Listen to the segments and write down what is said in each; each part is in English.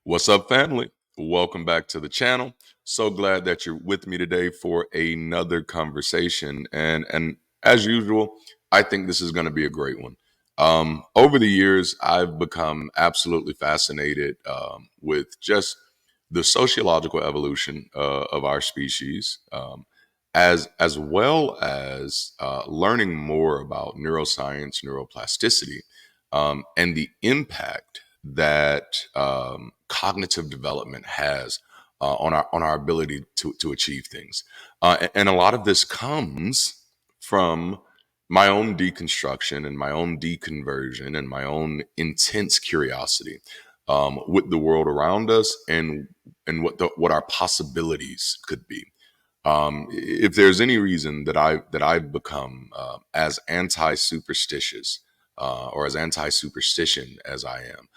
What's up, family? Welcome back to the channel. So glad that you're with me today for another conversation. And as usual, I think this is going to be a great one. Over the years, I've become absolutely fascinated with just the sociological evolution of our species, as well as learning more about neuroscience, neuroplasticity, and the impact that cognitive development has on our ability to achieve things. And a lot of this comes from my own deconstruction and my own deconversion and my own intense curiosity with the world around us and what our possibilities could be. If there's any reason that I've become as anti-superstitious or as anti-superstition as I am,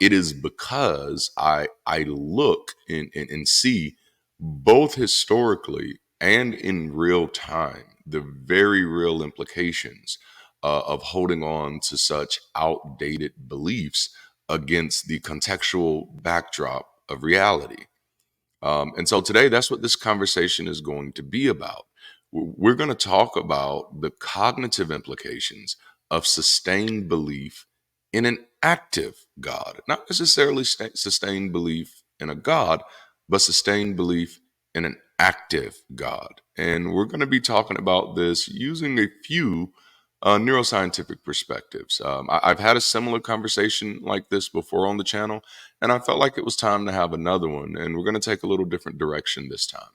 it is because I look and see both historically and in real time the very real implications of holding on to such outdated beliefs against the contextual backdrop of reality. And so today, that's what this conversation is going to be about. We're going to talk about the cognitive implications of sustained belief in an active God, not necessarily sustained belief in a God, but sustained belief in an active God. And we're going to be talking about this using a few neuroscientific perspectives. I've had a similar conversation like this before on the channel, and I felt like it was time to have another one. And we're going to take a little different direction this time.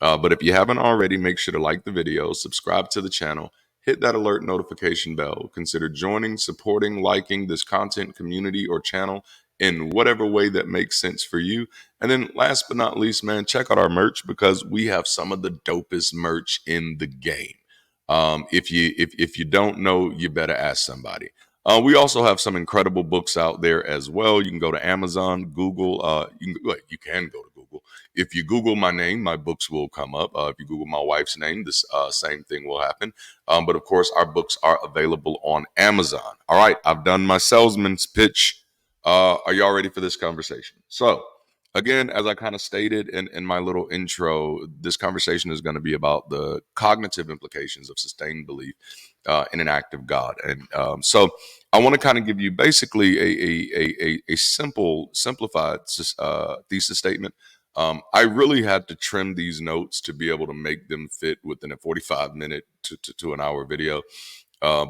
But if you haven't already, make sure to like the video, subscribe to the channel, hit that alert notification bell. Consider joining, supporting, liking this content, community, or channel in whatever way that makes sense for you. And then last but not least, man, check out our merch because we have some of the dopest merch in the game. If you don't know, you better ask somebody. We also have some incredible books out there as well. You can go to Amazon, Google. You can go to Google. If you Google my name, my books will come up. If you Google my wife's name, this same thing will happen. But of course, our books are available on Amazon. All right, I've done my salesman's pitch. Are y'all ready for this conversation? So, again, as I kind of stated in my little intro, this conversation is going to be about the cognitive implications of sustained belief in an active God. And so I want to kind of give you basically a simplified thesis statement. I really had to trim these notes to be able to make them fit within a 45-minute to an hour video.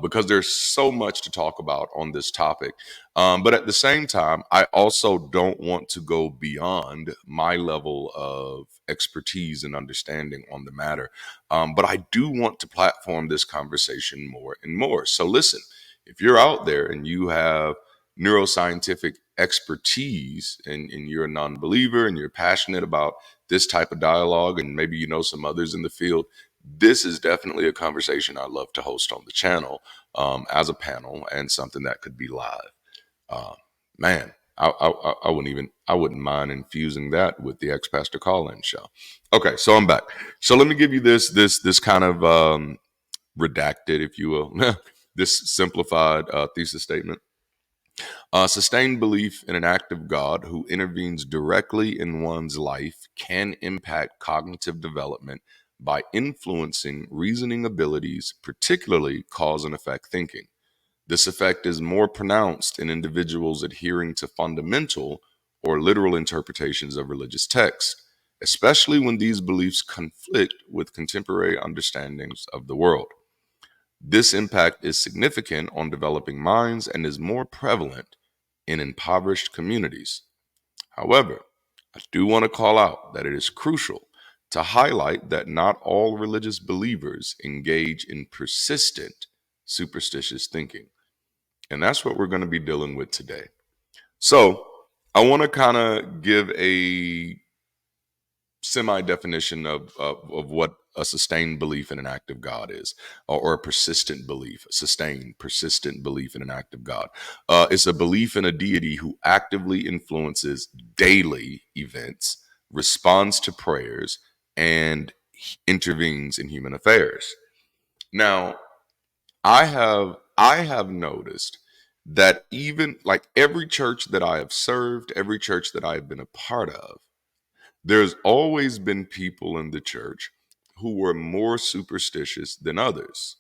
Because there's so much to talk about on this topic. But at the same time, I also don't want to go beyond my level of expertise and understanding on the matter. But I do want to platform this conversation more and more. So listen, if you're out there and you have neuroscientific expertise and you're a non-believer and you're passionate about this type of dialogue, and maybe you know some others in the field, this is definitely a conversation I love to host on the channel as a panel and something that could be live. Uh, Man, I wouldn't mind infusing that with the ex pastor call-in show. Okay, so I'm back. So let me give you this kind of redacted, if you will, this simplified thesis statement. Sustained belief in an active God who intervenes directly in one's life can impact cognitive development by influencing reasoning abilities, particularly cause and effect thinking. This effect is more pronounced in individuals adhering to fundamental or literal interpretations of religious texts, especially when these beliefs conflict with contemporary understandings of the world. This impact is significant on developing minds and is more prevalent in impoverished communities. However, I do want to call out that it is crucial to highlight that not all religious believers engage in persistent superstitious thinking. And that's what we're going to be dealing with today. So, I want to kind of give a semi definition of what a sustained belief in an active God is, or a persistent belief, sustained, persistent belief in an active God. It's a belief in a deity who actively influences daily events, responds to prayers, and intervenes in human affairs. Now, I have noticed that even like every church that I have served, every church that I have been a part of, there's always been people in the church who were more superstitious than others.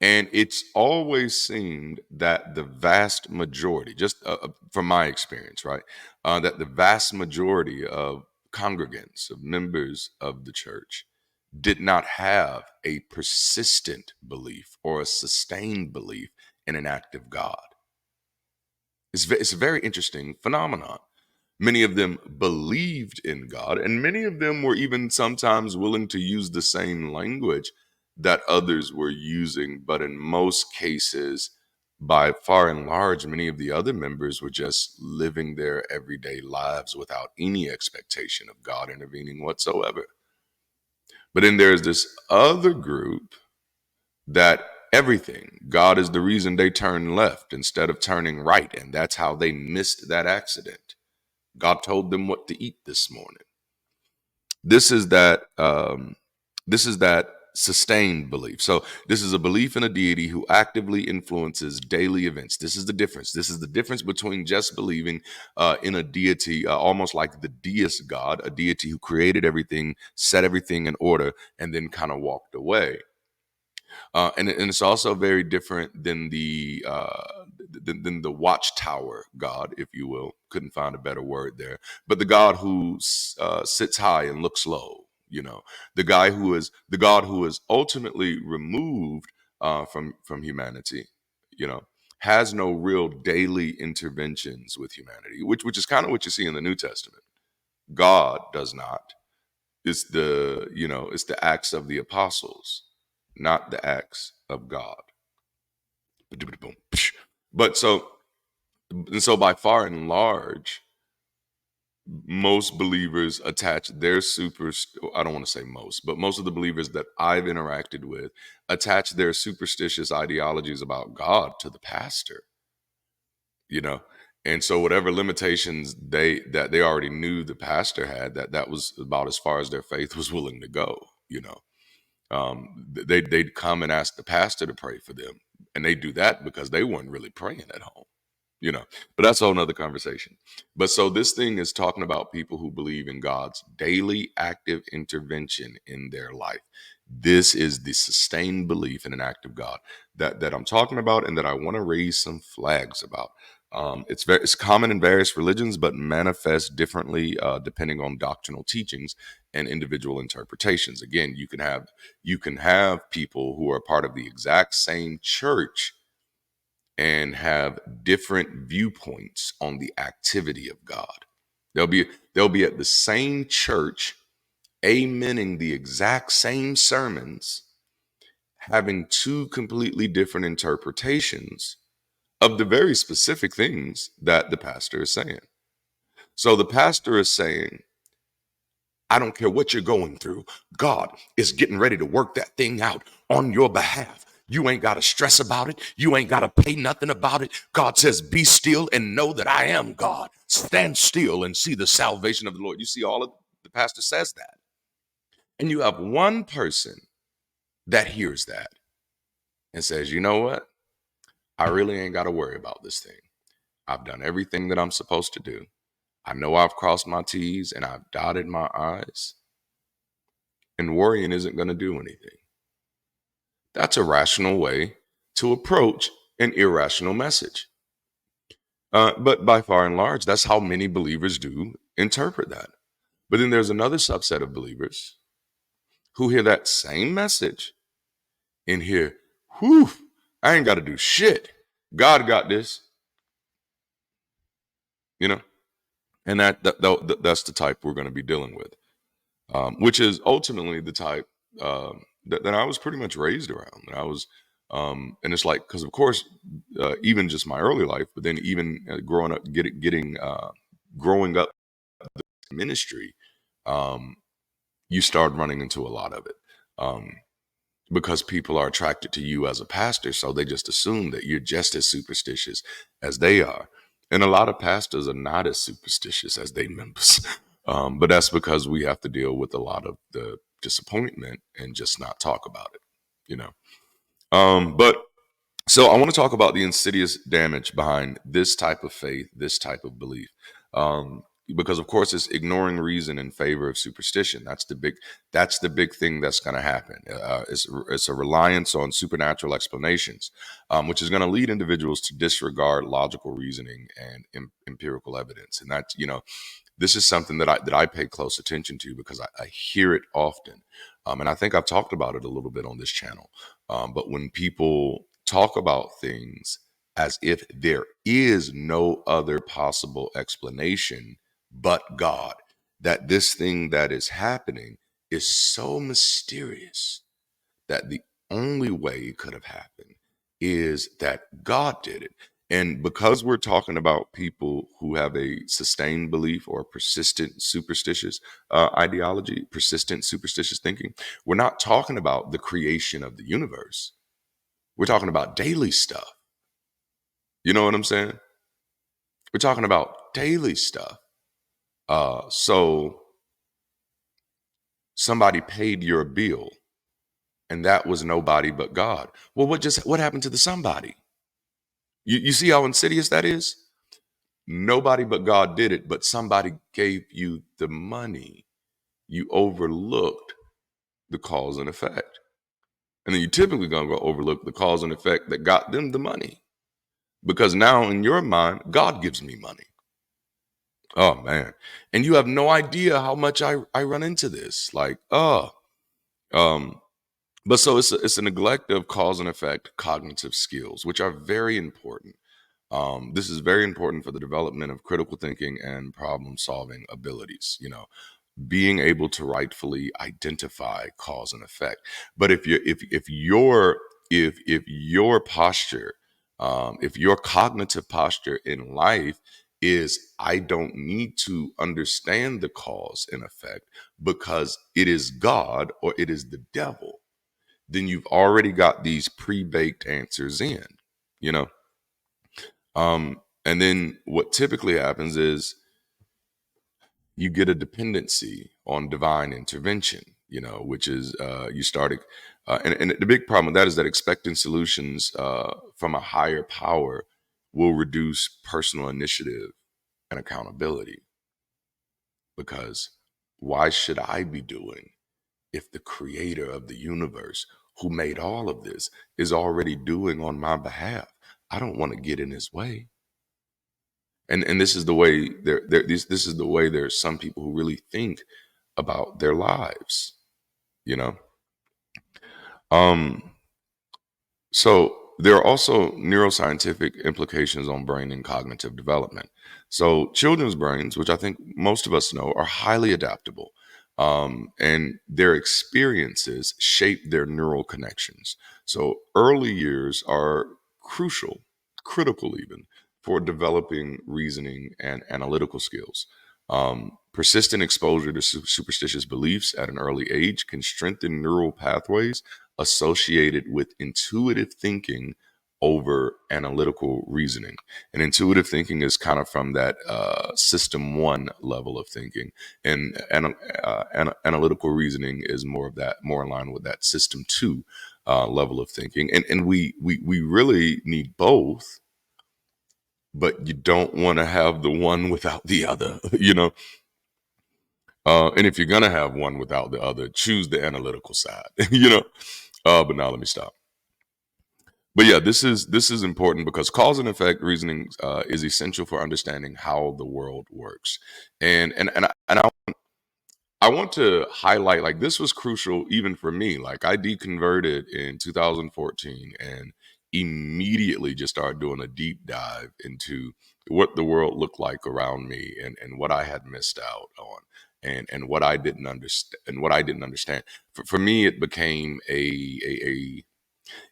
And it's always seemed that the vast majority, just from my experience, right, that the vast majority of congregants, of members of the church, did not have a persistent belief or a sustained belief in an active God. It's a very interesting phenomenon. Many of them believed in God, and many of them were even sometimes willing to use the same language that others were using. But in most cases, by far and large, many of the other members were just living their everyday lives without any expectation of God intervening whatsoever. But then there's this other group that everything, God is the reason they turned left instead of turning right. And that's how they missed that accident. God told them what to eat this morning. This is that sustained belief. So this is a belief in a deity who actively influences daily events. This is the difference. This is the difference between just believing in a deity, almost like the deist God, a deity who created everything, set everything in order, and then kind of walked away. And it's also very different than the watchtower God, if you will. Couldn't find a better word there, but the God who sits high and looks low. You know, the God who is ultimately removed from humanity. You know, has no real daily interventions with humanity, which is kind of what you see in the New Testament. God does not. It's the acts of the apostles, not the acts of God. But so by far and large, most believers attach their I don't want to say most, but most of the believers that I've interacted with attach their superstitious ideologies about God to the pastor, you know. And so whatever limitations they already knew the pastor had, that was about as far as their faith was willing to go, you know. They'd come and ask the pastor to pray for them, and they do that because they weren't really praying at home, you know. But that's a whole nother conversation. But so this thing is talking about people who believe in God's daily active intervention in their life. This is the sustained belief in an active God that I'm talking about, and that I want to raise some flags about. It's common in various religions, but manifests differently depending on doctrinal teachings and individual interpretations. Again, you can have people who are part of the exact same church and have different viewpoints on the activity of God. They'll be they'll be at the same church, amening the exact same sermons, having two completely different interpretations of the very specific things that the pastor is saying. So the pastor is saying, I don't care what you're going through. God is getting ready to work that thing out on your behalf. You ain't got to stress about it. You ain't got to pay nothing about it. God says, be still and know that I am God. Stand still and see the salvation of the Lord. You see, all of the pastor says that. And you have one person that hears that and says, you know what? I really ain't got to worry about this thing. I've done everything that I'm supposed to do. I know I've crossed my T's and I've dotted my I's, and worrying isn't going to do anything. That's a rational way to approach an irrational message. But by far and large, that's how many believers do interpret that. But then there's another subset of believers who hear that same message and hear, whew, I ain't got to do shit. God got this, you know? And that's the type we're going to be dealing with, which is ultimately the type that I was pretty much raised around. And I was, and it's like, because of course, even just my early life, but then even growing up, growing up ministry, um, you start running into a lot of it. Because people are attracted to you as a pastor, so they just assume that you're just as superstitious as they are. And a lot of pastors are not as superstitious as they members. But that's because we have to deal with a lot of the disappointment and just not talk about it, you know. But So I want to talk about the insidious damage behind this type of faith, this type of belief, um, because of course it's ignoring reason in favor of superstition. That's the big thing that's going to happen. It's a reliance on supernatural explanations, which is going to lead individuals to disregard logical reasoning and empirical evidence. And that's, this is something that I pay close attention to because I hear it often, and I think I've talked about it a little bit on this channel. But when people talk about things as if there is no other possible explanation but God, that this thing that is happening is so mysterious that the only way it could have happened is that God did it. And because we're talking about people who have a sustained belief or persistent superstitious ideology, persistent superstitious thinking, we're not talking about the creation of the universe. We're talking about daily stuff. You know what I'm saying? We're talking about daily stuff. So somebody paid your bill, and that was nobody but God. Well, what happened to the somebody? You see how insidious that is? Nobody but God did it, but somebody gave you the money. You overlooked the cause and effect. And then you typically gonna go overlook the cause and effect that got them the money. Because now in your mind, God gives me money. Oh man. And you have no idea how much I run into this. Like, um, but so it's a neglect of cause and effect cognitive skills, which are very important. This is very important for the development of critical thinking and problem solving abilities. Being able to rightfully identify cause and effect. But if your posture, if your cognitive posture in life is I don't need to understand the cause and effect because it is God or it is the devil, then you've already got these pre-baked answers in, you know. And then what typically happens is you get a dependency on divine intervention, which is you started, and the big problem with that is that expecting solutions from a higher power will reduce personal initiative and accountability. Because why should I be doing if the creator of the universe, who made all of this, is already doing on my behalf? I don't want to get in his way. And this is the way this is the way there's some people who really think about their lives, you know. Um, so there are also neuroscientific implications on brain and cognitive development. So children's brains, which I think most of us know, are highly adaptable. And their experiences shape their neural connections. So early years are crucial, critical even, for developing reasoning and analytical skills. Persistent exposure to superstitious beliefs at an early age can strengthen neural pathways associated with intuitive thinking over analytical reasoning. And intuitive thinking is kind of from that system one level of thinking, and analytical reasoning is more of that, more in line with that system two level of thinking. And we really need both, but you don't want to have the one without the other, you know. And if you're gonna have one without the other, choose the analytical side, you know. But now let me stop. But yeah, this is important because cause and effect reasoning is essential for understanding how the world works. And I want to highlight, like, this was crucial even for me. Like, I deconverted in 2014 and immediately just started doing a deep dive into what the world looked like around me, and what I had missed out on, and what I didn't understand, For me, it became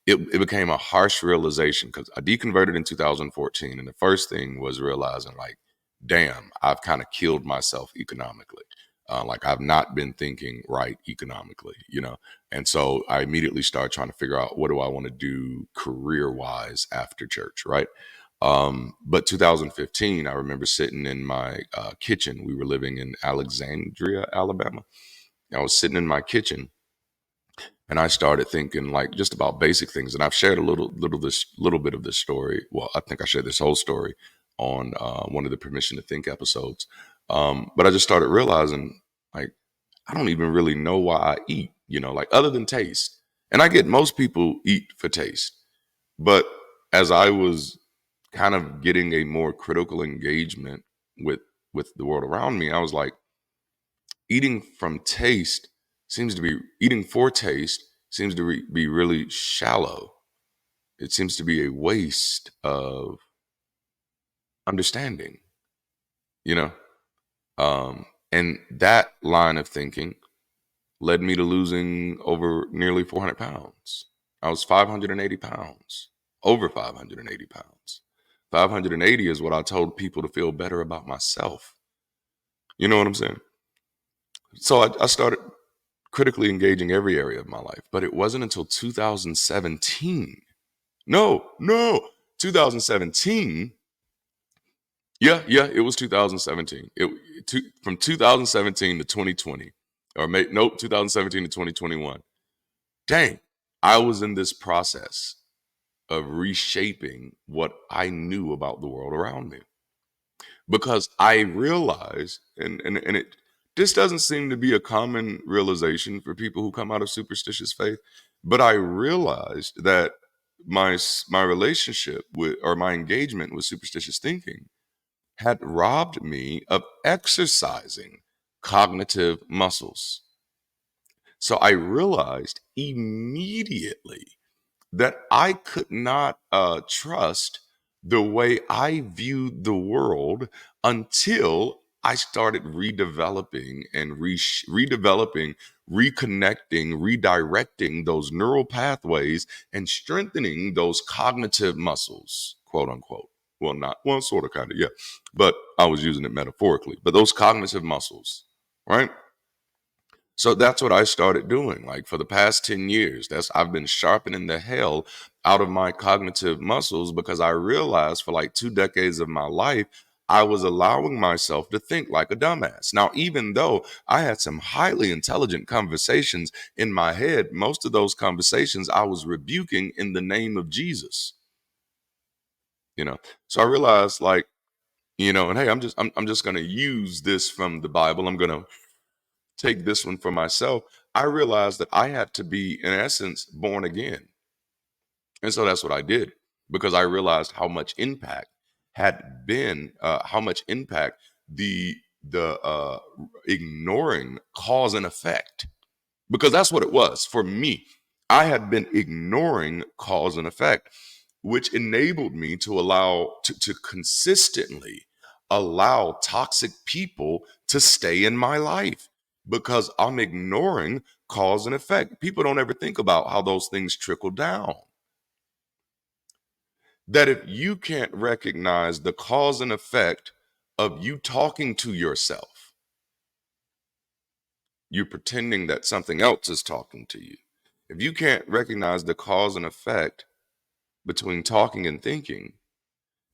it became a harsh realization because I deconverted in 2014, and the first thing was realizing, like, damn, I've kind of killed myself economically. Like, I've not been thinking right economically, you know. And so I immediately started trying to figure out, what do I want to do career wise after church, right? But 2015, I remember sitting in my kitchen. We were living in Alexandria, Alabama. I was sitting in my kitchen, and I started thinking like just about basic things. And I've shared a little bit of this story. Well, I think I shared this whole story on one of the Permission to Think episodes. But I just started realizing like I don't even really know why I eat, like other than taste. And I get most people eat for taste. But as I was kind of getting a more critical engagement with the world around me, I was like, eating for taste seems to be really shallow. It seems to be a waste of understanding, you know? And that line of thinking led me to losing over nearly 400 pounds. I was 580 pounds, over 580 pounds. 580 is what I told people to feel better about myself. You know what I'm saying? So I started critically engaging every area of my life, but it wasn't until 2017. No, 2017. Yeah, it was 2017. From 2017 to 2020, nope, 2017 to 2021. Dang, I was in this process of reshaping what I knew about the world around me because I realized, and it this doesn't seem to be a common realization for people who come out of superstitious faith, but I realized that my relationship with or my engagement with superstitious thinking had robbed me of exercising cognitive muscles. So I realized immediately that I could not trust the way I viewed the world until I started redeveloping and redeveloping, reconnecting, redirecting those neural pathways and strengthening those cognitive muscles, quote unquote. Well, not, well, sort of, kind of, yeah. But I was using it metaphorically. But those cognitive muscles, right? So that's what I started doing. Like for the past 10 years, I've been sharpening the hell out of my cognitive muscles because I realized for like 2 decades of my life, I was allowing myself to think like a dumbass. Now, even though I had some highly intelligent conversations in my head, most of those conversations I was rebuking in the name of Jesus, you know. So I realized like, and hey, I'm just going to use this from the Bible. I'm going to take this one for myself. I realized that I had to be, in essence, born again. And so that's what I did because I realized how much impact how much impact the ignoring cause and effect, because that's what it was for me. I had been ignoring cause and effect, which enabled me to to consistently allow toxic people to stay in my life because I'm ignoring cause and effect. People don't ever think about how those things trickle down. That if you can't recognize the cause and effect of you talking to yourself, you're pretending that something else is talking to you. If you can't recognize the cause and effect between talking and thinking,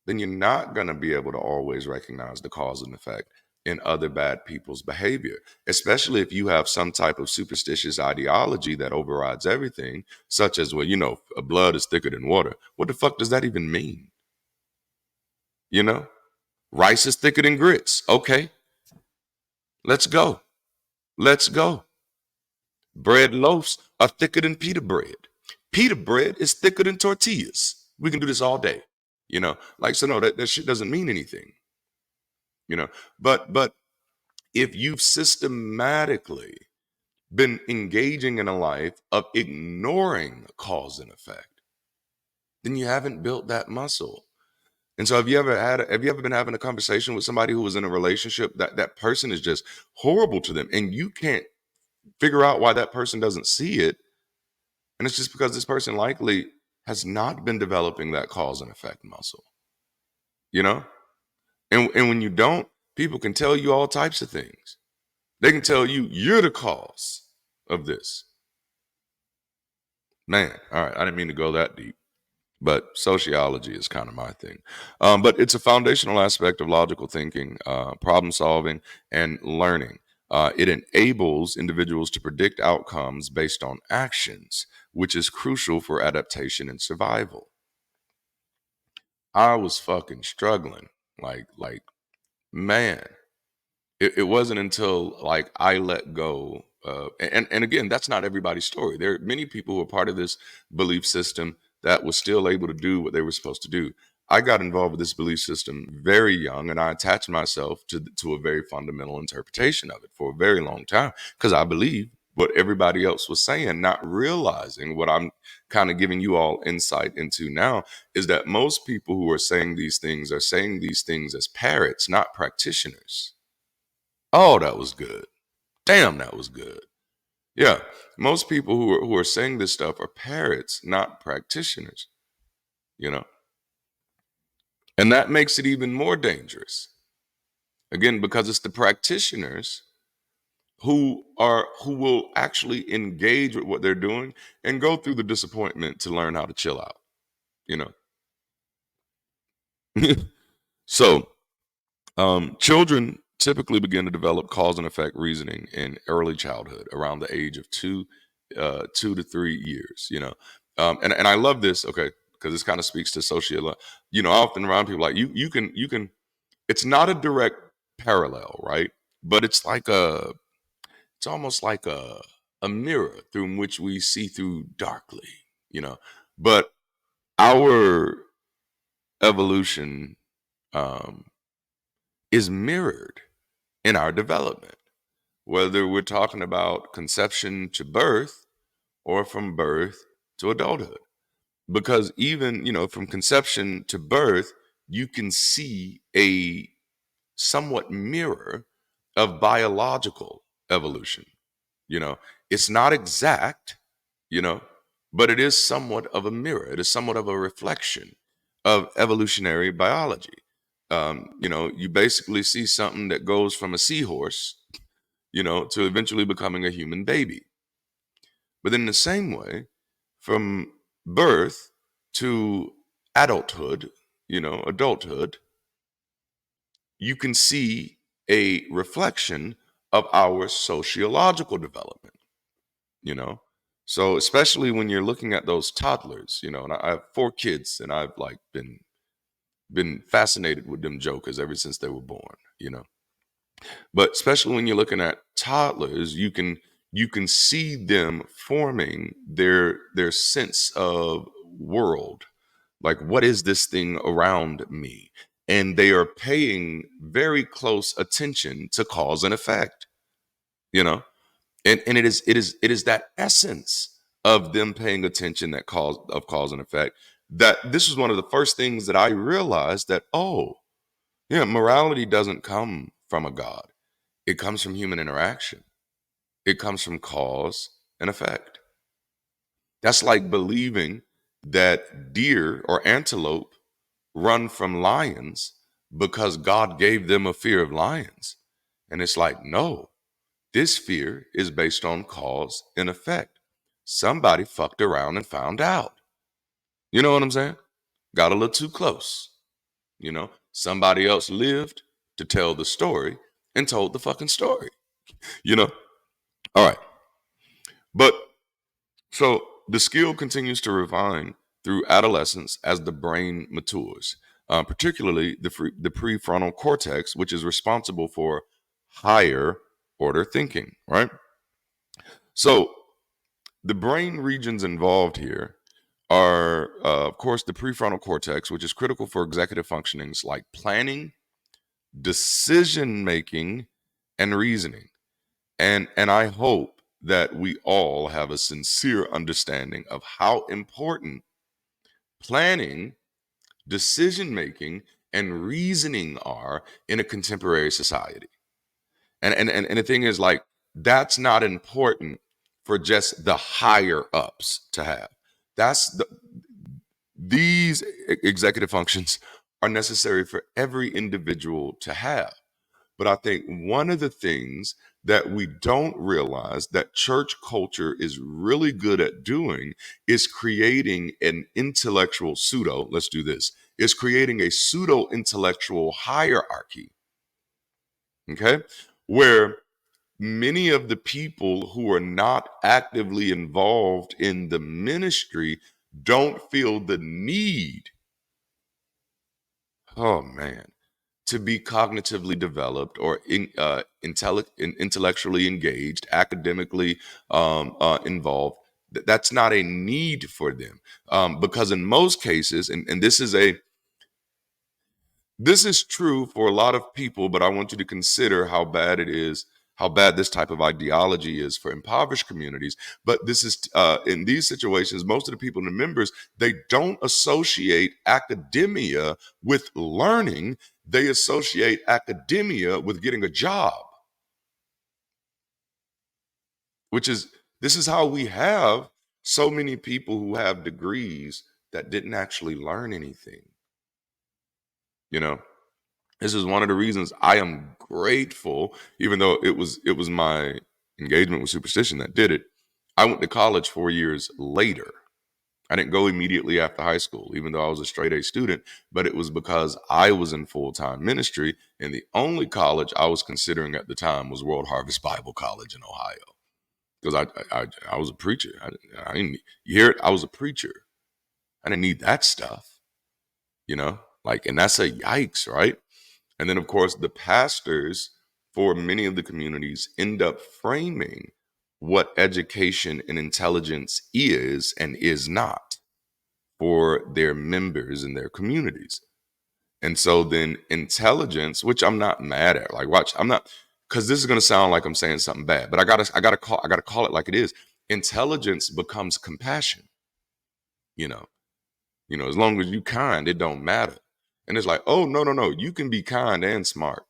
then you're not going to be able to always recognize the cause and effect in other bad people's behavior, especially if you have some type of superstitious ideology that overrides everything, such as, well, blood is thicker than water. What the fuck does that even mean? You know, rice is thicker than grits. Okay, let's go. Let's go. Bread loaves are thicker than pita bread. Pita bread is thicker than tortillas. We can do this all day. Like, so no, that shit doesn't mean anything. But if you've systematically been engaging in a life of ignoring cause and effect, then you haven't built that muscle. And so have you ever been having a conversation with somebody who was in a relationship that person is just horrible to them and you can't figure out why that person doesn't see it? And it's just because this person likely has not been developing that cause and effect muscle, you know? And when you don't, people can tell you all types of things. They can tell you you're the cause of this. Man, all right, I didn't mean to go that deep, but sociology is kind of my thing. But it's a foundational aspect of logical thinking, problem solving, and learning. It enables individuals to predict outcomes based on actions, which is crucial for adaptation and survival. I was fucking struggling, like man. It wasn't until like I let go, and again, that's not everybody's story. There are many people who are part of this belief system that was still able to do what they were supposed to do. I got involved with this belief system very young, and I attached myself to a very fundamental interpretation of it for a very long time because I believed what everybody else was saying, not realizing what I'm kind of giving you all insight into now is that most people who are saying these things are saying these things as parrots, not practitioners. Oh, that was good. Damn, that was good. Yeah, most people who are saying this stuff are parrots, not practitioners. You know, and that makes it even more dangerous. Again, because it's the practitioners who will actually engage with what they're doing and go through the disappointment to learn how to chill out. You know, so children typically begin to develop cause and effect reasoning in early childhood, around the age of 2 to 3 years. And I love this. Okay, because this kind of speaks to social. I often around people like you can. It's not a direct parallel, right? But it's almost like a mirror through which we see through darkly. You know, but our evolution um, is mirrored in our development, whether we're talking about conception to birth or from birth to adulthood. Because even, from conception to birth, you can see a somewhat mirror of biological evolution. You know, it's not exact, you know, but it is somewhat of a mirror. It is somewhat of a reflection of evolutionary biology. You basically see something that goes from a seahorse, to eventually becoming a human baby. But in the same way, from birth to adulthood, adulthood, you can see a reflection of our sociological development, you know? So especially when you're looking at those toddlers, and I have 4 kids and I've like been fascinated with them jokers ever since they were born. But especially when you're looking at toddlers, you can see them forming their sense of world. Like, what is this thing around me? And they are paying very close attention to cause and effect, you know? And it is that essence of them paying attention that cause and effect, that this is one of the first things that I realized, that, oh, yeah, morality doesn't come from a God. It comes from human interaction. It comes from cause and effect. That's like believing that deer or antelope run from lions because God gave them a fear of lions. And it's like, no, this fear is based on cause and effect. Somebody fucked around and found out. You know what I'm saying? Got a little too close. Somebody else lived to tell the story and told the fucking story. You know? All right. But so the skill continues to refine through adolescence as the brain matures, particularly the prefrontal cortex, which is responsible for higher order thinking, right? So the brain regions involved here are, of course, the prefrontal cortex, which is critical for executive functionings like planning, decision making, and reasoning. And I hope that we all have a sincere understanding of how important planning, decision making, and reasoning are in a contemporary society. And the thing is, like, that's not important for just the higher ups to have. These executive functions are necessary for every individual to have. But I think one of the things that we don't realize that church culture is really good at doing is creating an intellectual let's do this, is creating a pseudo intellectual hierarchy, okay? Where many of the people who are not actively involved in the ministry don't feel the need, oh man, to be cognitively developed or intellectually engaged, academically involved. That's not a need for them, because in most cases, and this is true for a lot of people, but I want you to consider how bad it is, how bad this type of ideology is for impoverished communities. But this is in these situations, most of the people and the members, they don't associate academia with learning. They associate academia with getting a job, which is this is how we have so many people who have degrees that didn't actually learn anything. You know, this is one of the reasons I am grateful, even though it was my engagement with Superstition that did it. I went to college 4 years later. I didn't go immediately after high school, even though I was a straight A student, but it was because I was in full-time ministry, and the only college I was considering at the time was World Harvest Bible College in Ohio. Because I was a preacher. I didn't, you hear it? I was a preacher. I didn't need that stuff, like, and that's a yikes, right? And then, of course, the pastors for many of the communities end up framing what education and intelligence is and is not for their members and their communities. And so then intelligence, which I'm not mad at, like, watch, I'm not, because this is going to sound like I'm saying something bad, but I gotta call it like it is. Intelligence becomes compassion, you know, as long as you kind, it don't matter. And it's like, oh, no, no, no, you can be kind and smart.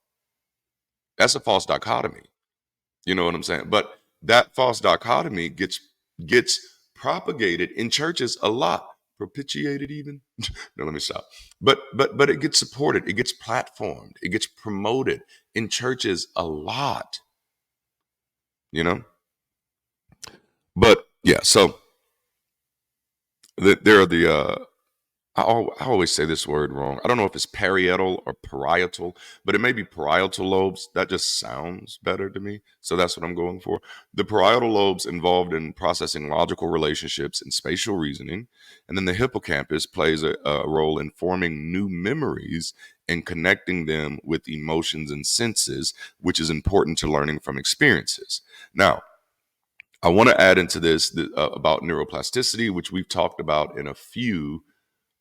That's a false dichotomy. You know what I'm saying? But that false dichotomy gets propagated in churches a lot, propitiated even. No, let me stop. But it gets supported, it gets platformed, it gets promoted in churches a lot. You know. But yeah, so there are the I always say this word wrong. I don't know if it's parietal or parietal, but it may be parietal lobes. That just sounds better to me. So that's what I'm going for. The parietal lobes involved in processing logical relationships and spatial reasoning. And then the hippocampus plays a role in forming new memories and connecting them with emotions and senses, which is important to learning from experiences. Now, I want to add into this about neuroplasticity, which we've talked about in a few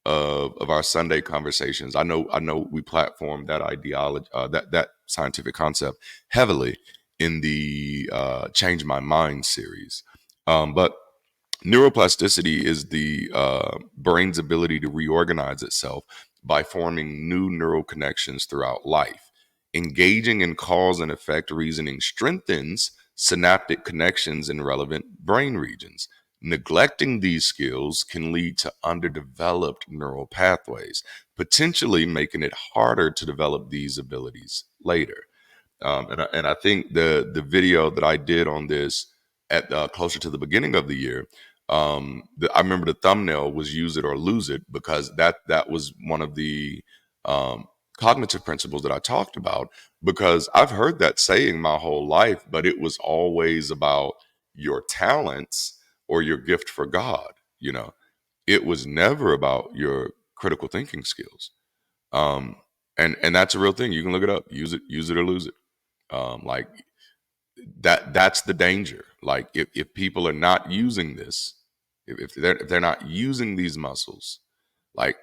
of our Sunday conversations. I know we platform that ideology, that scientific concept heavily in the Change My Mind series. But neuroplasticity is the brain's ability to reorganize itself by forming new neural connections throughout life. Engaging in cause and effect reasoning strengthens synaptic connections in relevant brain regions. Neglecting these skills can lead to underdeveloped neural pathways, potentially making it harder to develop these abilities later. And I think the video that I did on this at closer to the beginning of the year, I remember the thumbnail was "Use It or Lose It" because that was one of the um, cognitive principles that I talked about. Because I've heard that saying my whole life, but it was always about your talents or your gift for God. It was never about your critical thinking skills. Um, and that's a real thing. You can look it up. Use it or lose it. Like that's the danger. Like if people are not using this, if they're not using these muscles, like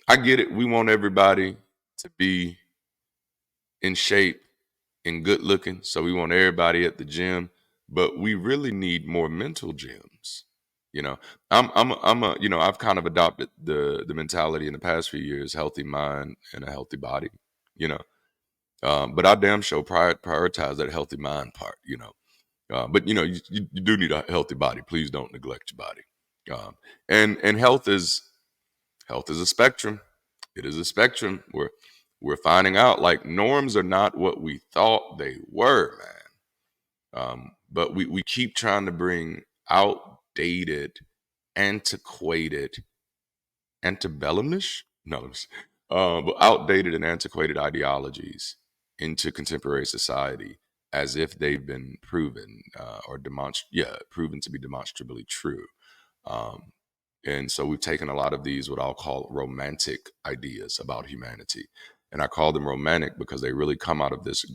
I get it. We want everybody to be in shape and good looking, so we want everybody at the gym, but we really need more mental gyms. You know, I've kind of adopted the mentality in the past few years: healthy mind and a healthy body. You know, but I damn sure prioritize that healthy mind part. But you do need a healthy body. Please don't neglect your body. And health is a spectrum. It is a spectrum. We're finding out like norms are not what we thought they were, man. But we keep trying to bring outdated, antiquated, antebellumish, no, but outdated and antiquated ideologies into contemporary society, as if they've been proven proven to be demonstrably true. Um, and so we've taken a lot of these, what I'll call romantic ideas about humanity. And I call them romantic because they really come out of this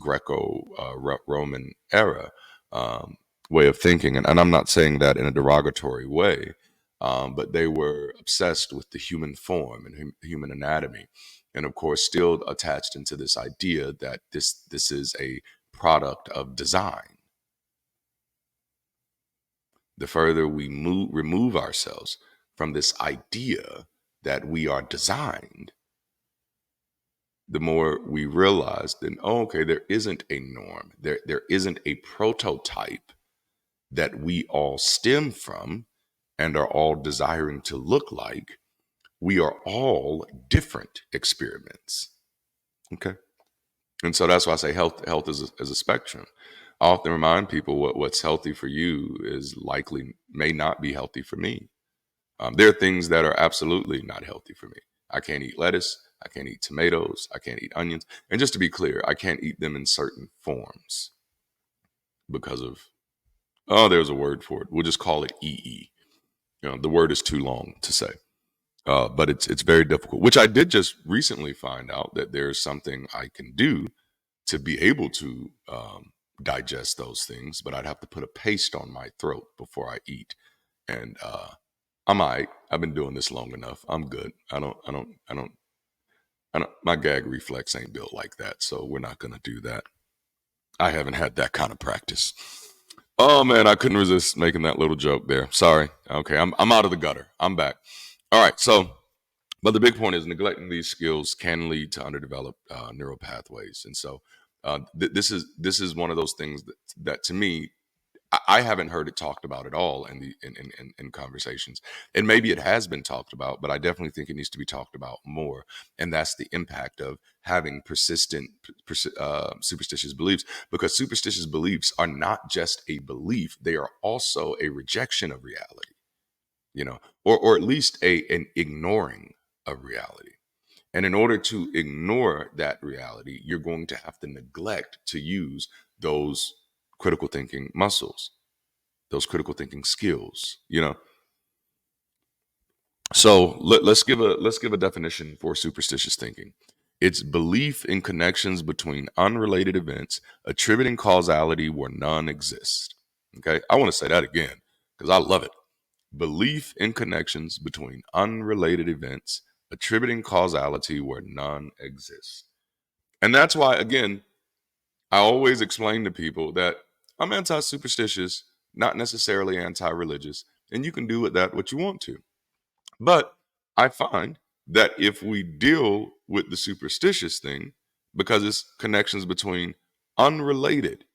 Roman era um, way of thinking. And I'm not saying that in a derogatory way, but they were obsessed with the human form and human anatomy. And of course, still attached into this idea that this is a product of design. The further we remove ourselves from this idea that we are designed, the more we realize that, oh, okay, there isn't a norm, there isn't a prototype that we all stem from and are all desiring to look like. We are all different experiments. Okay. And so that's why I say health is a spectrum. I often remind people what's healthy for you is likely may not be healthy for me. There are things that are absolutely not healthy for me. I can't eat lettuce. I can't eat tomatoes. I can't eat onions. And just to be clear, I can't eat them in certain forms because of, oh, there's a word for it. We'll just call it EE. The word is too long to say. But it's very difficult, which I did just recently find out that there's something I can do to be able to digest those things, but I'd have to put a paste on my throat before I eat. And I'm all right. I've been doing this long enough. I'm good. My gag reflex ain't built like that, so we're not gonna do that. I haven't had that kind of practice. Oh man, I couldn't resist making that little joke there. Sorry. Okay, I'm out of the gutter. I'm back. All right. So, but the big point is neglecting these skills can lead to underdeveloped neural pathways, and so this is one of those things that to me I haven't heard it talked about at all in conversations. And maybe it has been talked about, but I definitely think it needs to be talked about more. And that's the impact of having persistent superstitious beliefs, because superstitious beliefs are not just a belief; they are also a rejection of reality. Or at least an ignoring of reality. And in order to ignore that reality, you're going to have to neglect to use those critical thinking muscles, those critical thinking skills. So let's give a definition for superstitious thinking. It's belief in connections between unrelated events, attributing causality where none exist. Okay, I want to say that again because I love it. Belief in connections between unrelated events, attributing causality where none exists. And that's why, again, I always explain to people that I'm anti superstitious, not necessarily anti religious, and you can do with that what you want to. But I find that if we deal with the superstitious thing, because it's connections between unrelated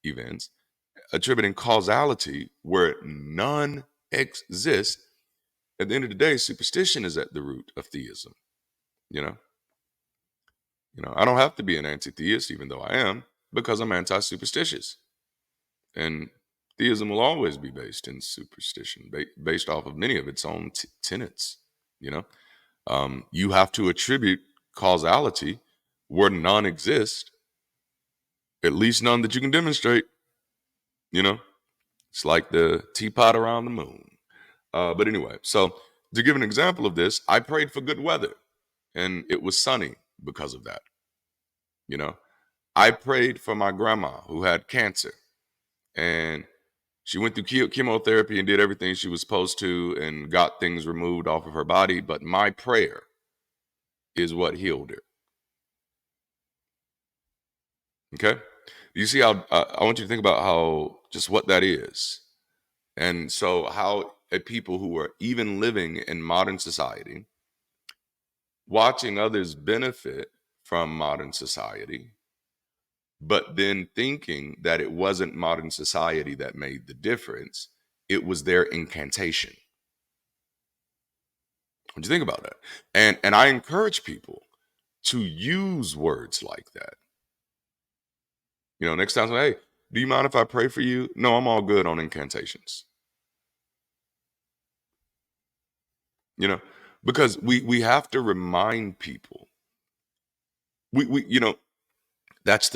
events, attributing causality where none exists, at the end of the day, superstition is at the root of theism. You know, I don't have to be an anti-theist, even though I am, because I'm anti-superstitious. And theism will always be based in superstition, based off of many of its own tenets. You know, you have to attribute causality where none exist, at least none that you can demonstrate. You know, it's like the teapot around the moon. But anyway, so to give an example of this, I prayed for good weather, and it was sunny because of that. You know, I prayed for my grandma who had cancer, and she went through chemotherapy and did everything she was supposed to and got things removed off of her body. But my prayer is what healed her. Okay. You see how I want you to think about how just what that is. And so, how people who are even living in modern society, watching others benefit from modern society, but then thinking that it wasn't modern society that made the difference, it was their incantation. What do you think about that? And I encourage people to use words like that. Next time, hey, do you mind if I pray for you? No, I'm all good on incantations. You know, because we have to remind people. We that's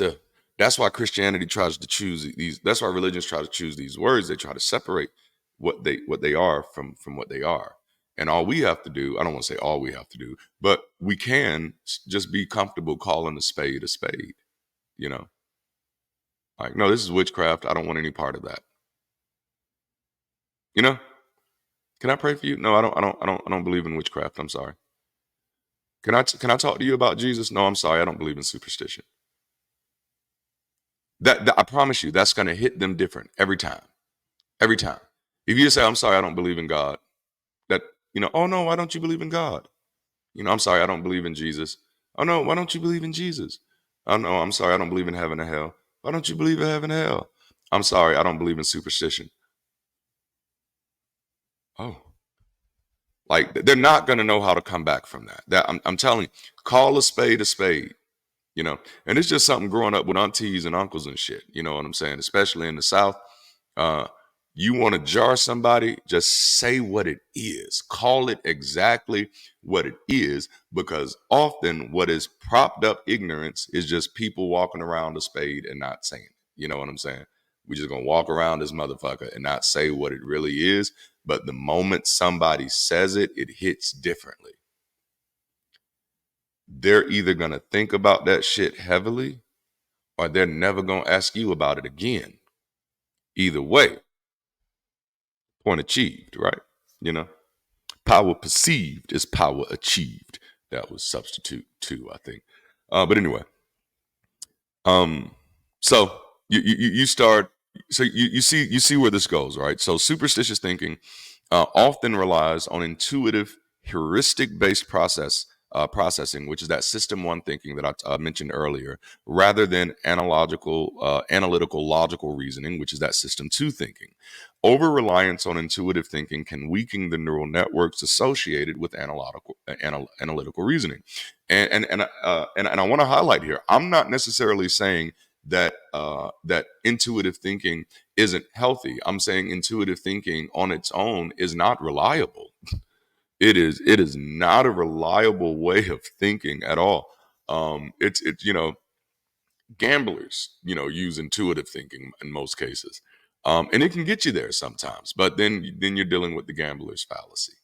That's why Christianity tries to choose these. That's why religions try to choose these words. They try to separate what they are from what they are. And all we have to do, I don't want to say all we have to do, but we can just be comfortable calling a spade a spade. You know, like, no, this is witchcraft. I don't want any part of that. You know, can I pray for you? No, I don't believe in witchcraft. I'm sorry. Can I talk to you about Jesus? No, I'm sorry. I don't believe in superstition. That I promise you, that's going to hit them different every time. Every time. If you just say, I'm sorry, I don't believe in God, that, oh no, why don't you believe in God? I'm sorry, I don't believe in Jesus. Oh no, why don't you believe in Jesus? Oh no, I'm sorry, I don't believe in heaven and hell. Why don't you believe in heaven and hell? I'm sorry, I don't believe in superstition. Oh, like they're not going to know how to come back from that. I'm telling you, call a spade a spade. And it's just something growing up with aunties and uncles and shit. You know what I'm saying? Especially in the South. Uh, you want to jar somebody, just say what it is. Call it exactly what it is, because often what is propped up ignorance is just people walking around a spade and not saying it. You know what I'm saying? We just gonna walk around this motherfucker and not say what it really is. But the moment somebody says it, it hits differently. They're either gonna think about that shit heavily, or they're never gonna ask you about it again. Either way, point achieved, right? You know, power perceived is power achieved. That was substitute two, I think. But anyway, um, so you start. So you see where this goes, right? So superstitious thinking often relies on intuitive heuristic based processing, which is that system one thinking that I mentioned earlier, rather than analytical logical reasoning, which is that system two thinking. Over reliance on intuitive thinking can weaken the neural networks associated with analytical reasoning. And I want to highlight here, I'm not necessarily saying that intuitive thinking isn't healthy. I'm saying intuitive thinking on its own is not reliable. It is not a reliable way of thinking at all. It's gamblers use intuitive thinking in most cases, and it can get you there sometimes. But then you're dealing with the gambler's fallacy.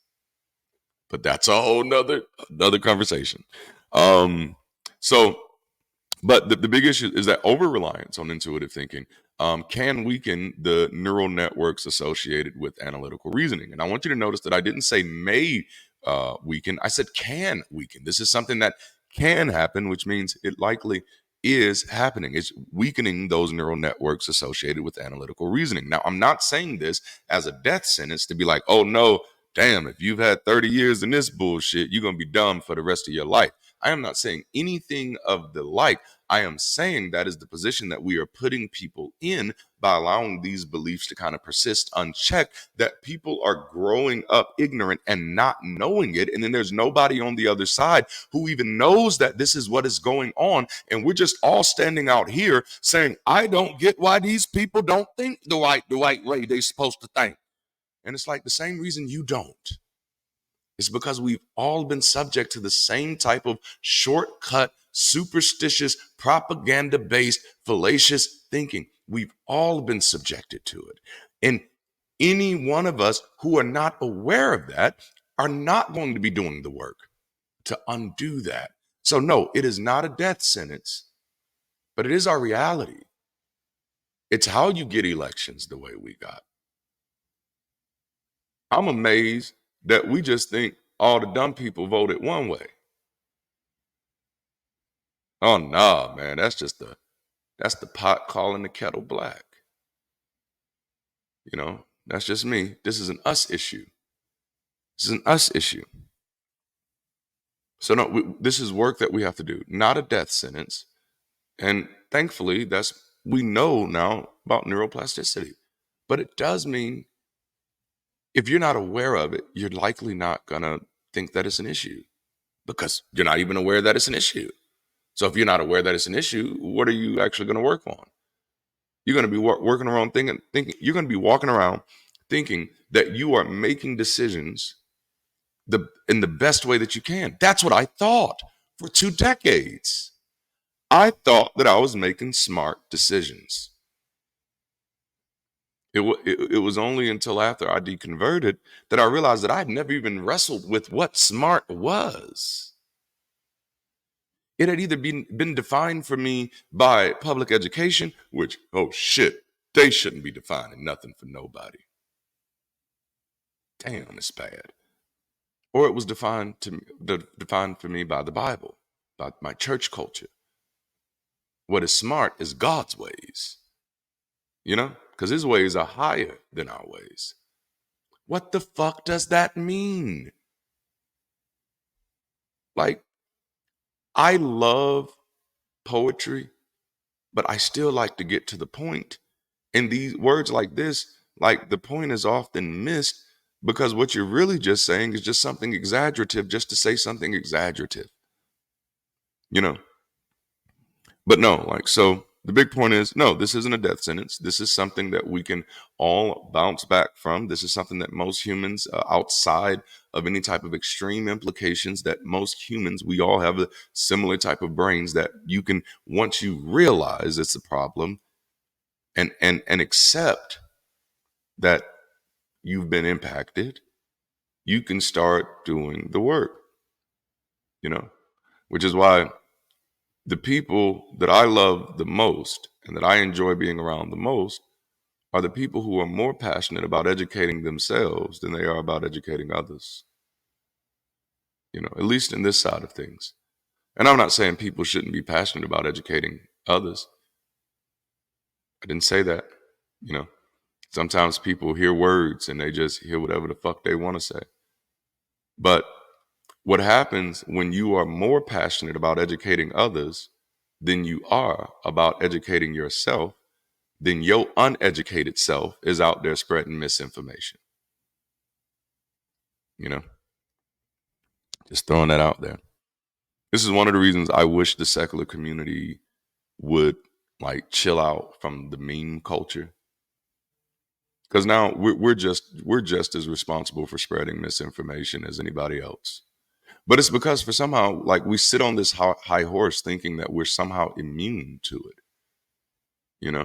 But that's a whole another conversation. Um, so but the big issue is that over reliance on intuitive thinking can weaken the neural networks associated with analytical reasoning. And I want you to notice that I didn't say may weaken, I said can weaken. This is something that can happen, which means it likely is happening. It's weakening those neural networks associated with analytical reasoning. Now, I'm not saying this as a death sentence to be like, oh no, damn, if you've had 30 years in this bullshit, you're going to be dumb for the rest of your life. I am not saying anything of the like. I am saying that is the position that we are putting people in by allowing these beliefs to kind of persist unchecked, that people are growing up ignorant and not knowing it. And then there's nobody on the other side who even knows that this is what is going on. And we're just all standing out here saying, I don't get why these people don't think the right way they're supposed to think. And it's like the same reason you don't. It's because we've all been subject to the same type of shortcut, superstitious, propaganda based, fallacious thinking. We've all been subjected to it. And any one of us who are not aware of that are not going to be doing the work to undo that. So, no, it is not a death sentence, but it is our reality. It's how you get elections the way we got. I'm amazed that we just think all the dumb people voted one way. Oh no, man, that's the pot calling the kettle black. That's just me. This is an us issue. This is an us issue. So no, this is work that we have to do, not a death sentence. And thankfully, we know now about neuroplasticity. But it does mean if you're not aware of it, you're likely not gonna think that it's an issue because you're not even aware that it's an issue. So if you're not aware that it's an issue, what are you actually going to work on? You're going to be working around thinking. You're going to be walking around thinking that you are making decisions in the best way that you can. That's what I thought for 2 decades. I thought that I was making smart decisions. It was only until after I deconverted that I realized that I had never even wrestled with what smart was. It had either been defined for me by public education, which, oh shit, they shouldn't be defining nothing for nobody. Damn, it's bad. Or it was defined for me by the Bible, by my church culture. What is smart is God's ways, because his ways are higher than our ways. What the fuck does that mean? Like, I love poetry, but I still like to get to the point. And these words like this, like the point is often missed because what you're really just saying is just something exaggerative just to say something exaggerative, you know? But no, like, so the big point is no, this isn't a death sentence. This is something that we can all bounce back from. This is something that most humans, outside of any type of extreme implications, that most humans, we all have a similar type of brains that you can, once you realize it's a problem and accept that you've been impacted, you can start doing the work, which is why the people that I love the most and that I enjoy being around the most are the people who are more passionate about educating themselves than they are about educating others, at least in this side of things. And I'm not saying people shouldn't be passionate about educating others. I didn't say that, you know. Sometimes people hear words and they just hear whatever the fuck they want to say. But what happens when you are more passionate about educating others than you are about educating yourself, then your uneducated self is out there spreading misinformation. Just throwing that out there. This is one of the reasons I wish the secular community would like chill out from the meme culture. Because now we're just as responsible for spreading misinformation as anybody else. But it's because for somehow, like, we sit on this high horse thinking that we're somehow immune to it.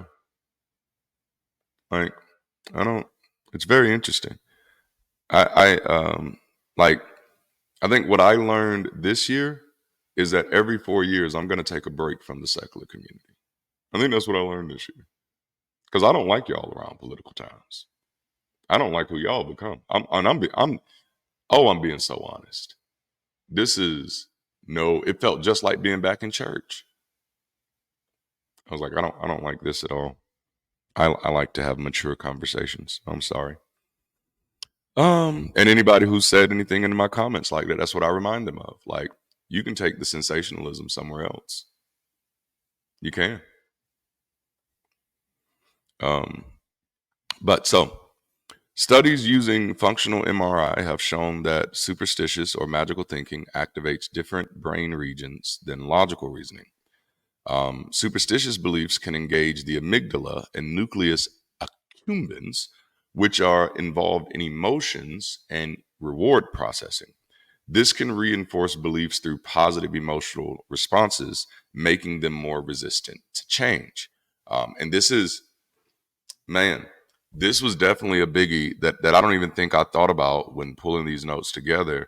Like, I don't. It's very interesting. Like, I think what I learned this year is that every 4 years I'm going to take a break from the secular community. I think that's what I learned this year because I don't like y'all around political times. I don't like who y'all become. I'm being so honest. This is no. It felt just like being back in church. I was like, I don't like this at all. I like to have mature conversations. I'm sorry. And anybody who said anything in my comments like that, that's what I remind them of. Like, you can take the sensationalism somewhere else. You can. But so studies using functional MRI have shown that superstitious or magical thinking activates different brain regions than logical reasoning. Superstitious beliefs can engage the amygdala and nucleus accumbens, which are involved in emotions and reward processing. This can reinforce beliefs through positive emotional responses, making them more resistant to change. And this is, man, this was definitely a biggie that I don't even think I thought about when pulling these notes together.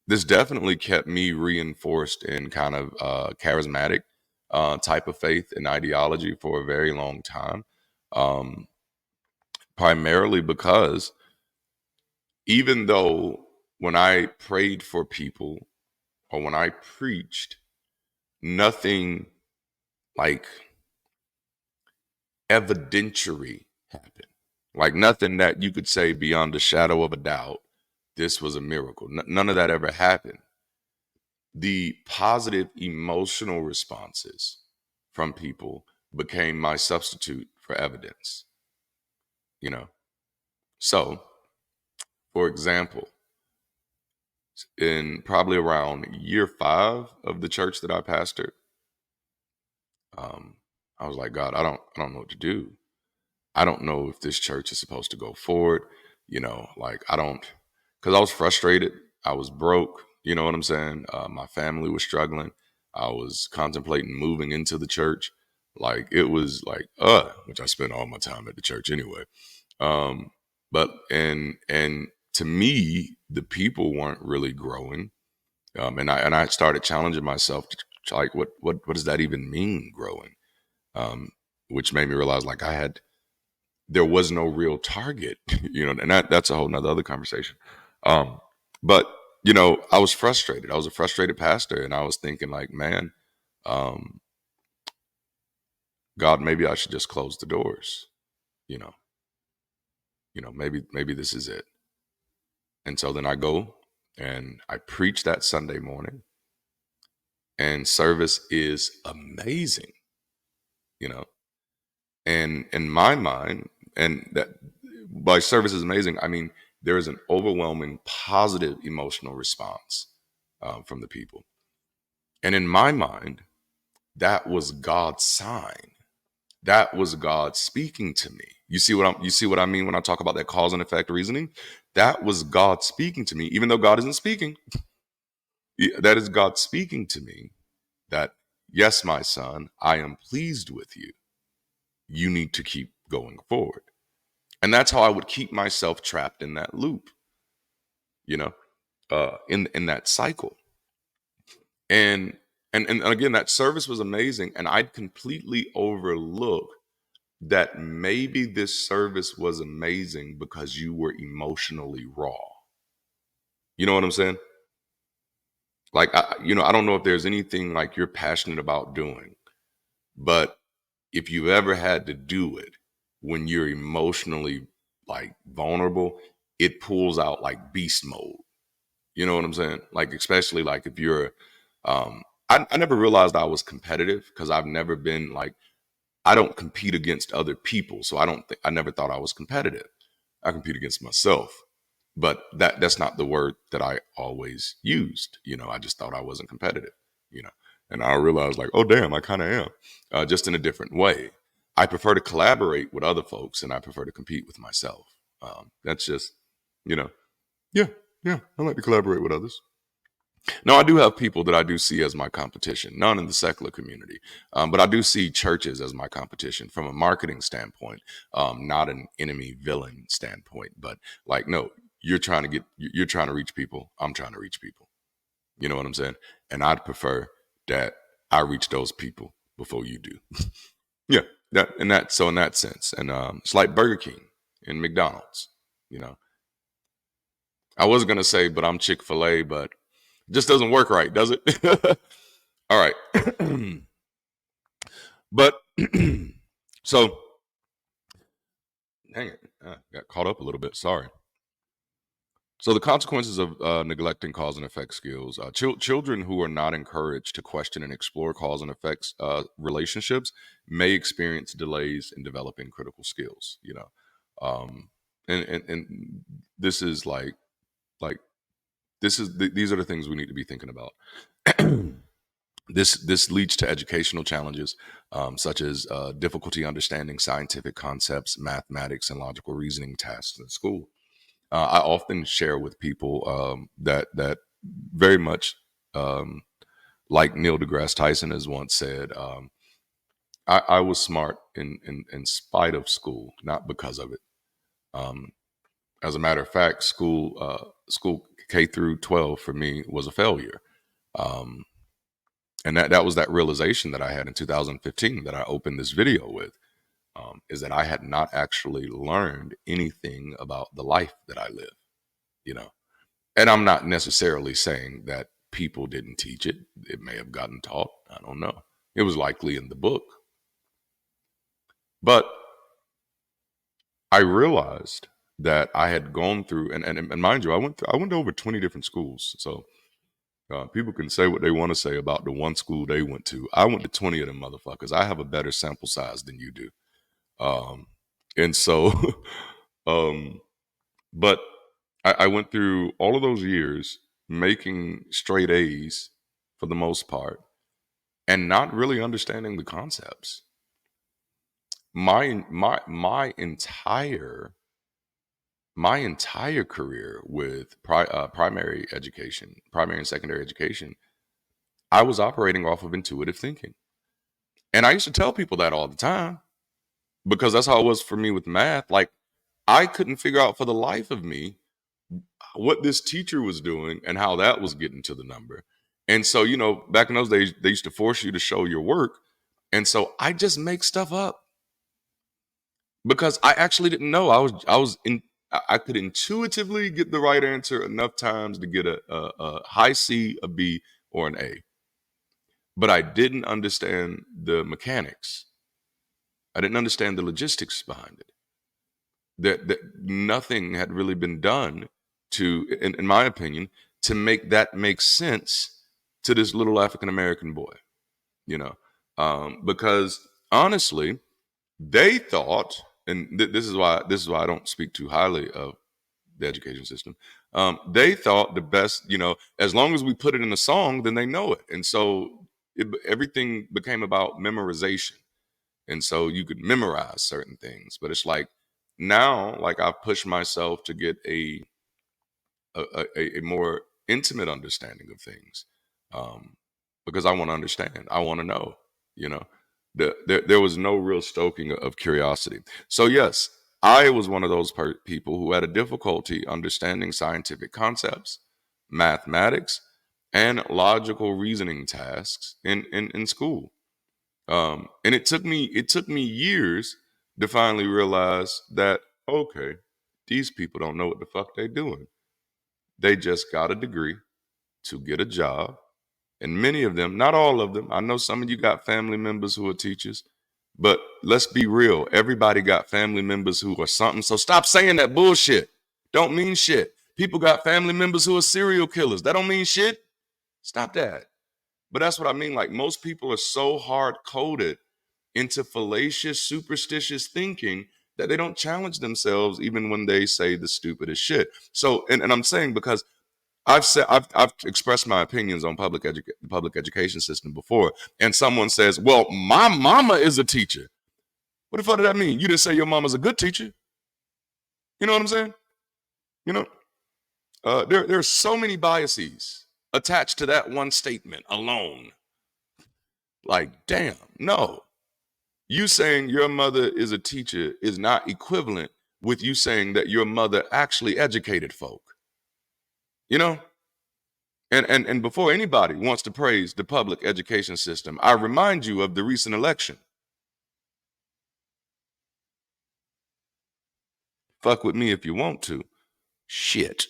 This definitely kept me reinforced in kind of charismatic type of faith and ideology for a very long time. Primarily because even though when I prayed for people or when I preached, nothing like evidentiary happened. Like nothing that you could say beyond a shadow of a doubt, this was a miracle. None of that ever happened. The positive emotional responses from people became my substitute for evidence, you know? So, for example, in probably around year 5 of the church that I pastored, I was like, God, I don't know what to do. I don't know if this church is supposed to go forward. Like, I don't, because I was frustrated. I was broke. You know what I'm saying? My family was struggling. I was contemplating moving into the church. Like it was like, which I spent all my time at the church anyway. Um, but and to me, the people weren't really growing. And I started challenging myself to like, what does that even mean, growing? Um, which made me realize like there was no real target, and that's a whole nother other conversation. Um, but I was frustrated. I was a frustrated pastor, and I was thinking like, man, um, God, maybe I should just close the doors. You know, maybe this is it. And so then I go and I preach that Sunday morning, and service is amazing. You know, and in my mind, and that by service is amazing, I mean there is an overwhelming positive emotional response from the people. And in my mind, that was God's sign. That was God speaking to me. You see what I mean when I talk about that cause and effect reasoning? That was God speaking to me, even though God isn't speaking. That is God speaking to me that, yes, my son, I am pleased with you. You need to keep going forward. And that's how I would keep myself trapped in that loop, you know, in that cycle. And again, that service was amazing, and I'd completely overlook that maybe this service was amazing because you were emotionally raw. You know what I'm saying? Like, I don't know if there's anything like you're passionate about doing, but if you've ever had to do it when you're emotionally like vulnerable, it pulls out like beast mode. You know what I'm saying? Like, especially like if you're, I never realized I was competitive because I've never been like, I don't compete against other people. So I never thought I was competitive. I compete against myself. But that's not the word that I always used. I just thought I wasn't competitive, you know. And I realized like, oh damn, I kind of am, just in a different way. I prefer to collaborate with other folks, and I prefer to compete with myself. That's just, you know, yeah, yeah. I like to collaborate with others. No, I do have people that I do see as my competition, none in the secular community. But I do see churches as my competition from a marketing standpoint, not an enemy villain standpoint. But like, no, you're trying to reach people. I'm trying to reach people. You know what I'm saying? And I'd prefer that I reach those people before you do. Yeah, so in that sense, and it's like Burger King and McDonald's. You know, I was gonna say, but I'm Chick-fil-A, but it just doesn't work right, does it? All right. But so, dang it, got caught up a little bit. Sorry. So the consequences of neglecting cause and effect skills. Children who are not encouraged to question and explore cause and effects relationships may experience delays in developing critical skills. Um, and this is like these are the things we need to be thinking about. This leads to educational challenges, such as difficulty understanding scientific concepts, mathematics, and logical reasoning tasks in school. I often share with people that very much, um, like Neil deGrasse Tyson has once said, I was smart in spite of school, not because of it. Um, as a matter of fact, school K through 12 for me was a failure. Um, and that was that realization that I had in 2015 that I opened this video with, is that I had not actually learned anything about the life that I live, you know. And I'm not necessarily saying that people didn't teach it. It may have gotten taught. I don't know. It was likely in the book. But I realized that I had gone through, and mind you, I went to over 20 different schools. So people can say what they want to say about the one school they went to. I went to 20 of them motherfuckers. I have a better sample size than you do. Um, and so, um, but I went through all of those years making straight A's for the most part and not really understanding the concepts. My entire career with primary education, primary and secondary education, I was operating off of intuitive thinking. And I used to tell people that all the time because that's how it was for me with math. Like, I couldn't figure out for the life of me what this teacher was doing and how that was getting to the number. And so, back in those days, they used to force you to show your work. And so I just make stuff up because I actually didn't know. I could intuitively get the right answer enough times to get a high C, a B, or an A. But I didn't understand the mechanics. I didn't understand the logistics behind it. That nothing had really been done to, in my opinion, to make that make sense to this little African American boy. You know, because honestly, they thought, and this is why I don't speak too highly of the education system. They thought the best, as long as we put it in a song, then they know it, and so everything became about memorization, and so you could memorize certain things. But it's like now, like I've pushed myself to get a more intimate understanding of things, um, because I want to understand. I want to know. You know, there was no real stoking of curiosity. So yes, I was one of those people who had a difficulty understanding scientific concepts, mathematics, and logical reasoning tasks in school. And it took me years to finally realize that, okay, these people don't know what the fuck they're doing. They just got a degree to get a job. And many of them, not all of them, I know some of you got family members who are teachers, but let's be real. Everybody got family members who are something. So stop saying that bullshit. Don't mean shit. People got family members who are serial killers. That don't mean shit. Stop that. But that's what I mean. Like, most people are so hard coded into fallacious, superstitious thinking that they don't challenge themselves even when they say the stupidest shit. So, and I'm saying because I've expressed my opinions on the public education system before, and someone says, "Well, my mama is a teacher." What the fuck did that mean? You didn't say your mama's a good teacher. You know what I'm saying? You know, there are so many biases attached to that one statement alone. Like, damn, no. You saying your mother is a teacher is not equivalent with you saying that your mother actually educated folk. You know? And before anybody wants to praise the public education system, I remind you of the recent election. Fuck with me if you want to. Shit.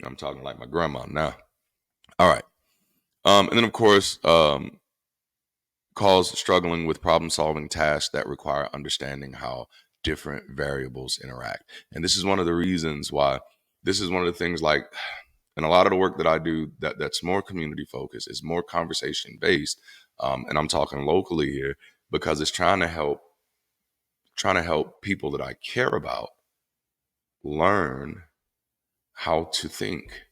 I'm talking like my grandma now. All right. And then, of course, cause struggling with problem solving tasks that require understanding how different variables interact. And this is one of the reasons why this is one of the things, like, and a lot of the work that I do that's more community focused, is more conversation based. And I'm talking locally here because it's trying to help people that I care about learn how to think.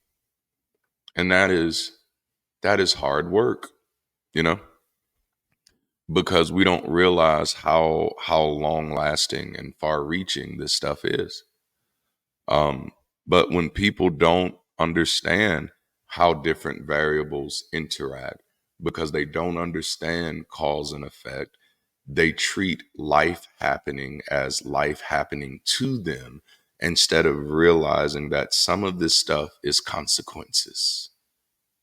And that is hard work, you know, because we don't realize how long lasting and far reaching this stuff is. But when people don't understand how different variables interact, because they don't understand cause and effect, they treat life happening as life happening to them instead of realizing that some of this stuff is consequences.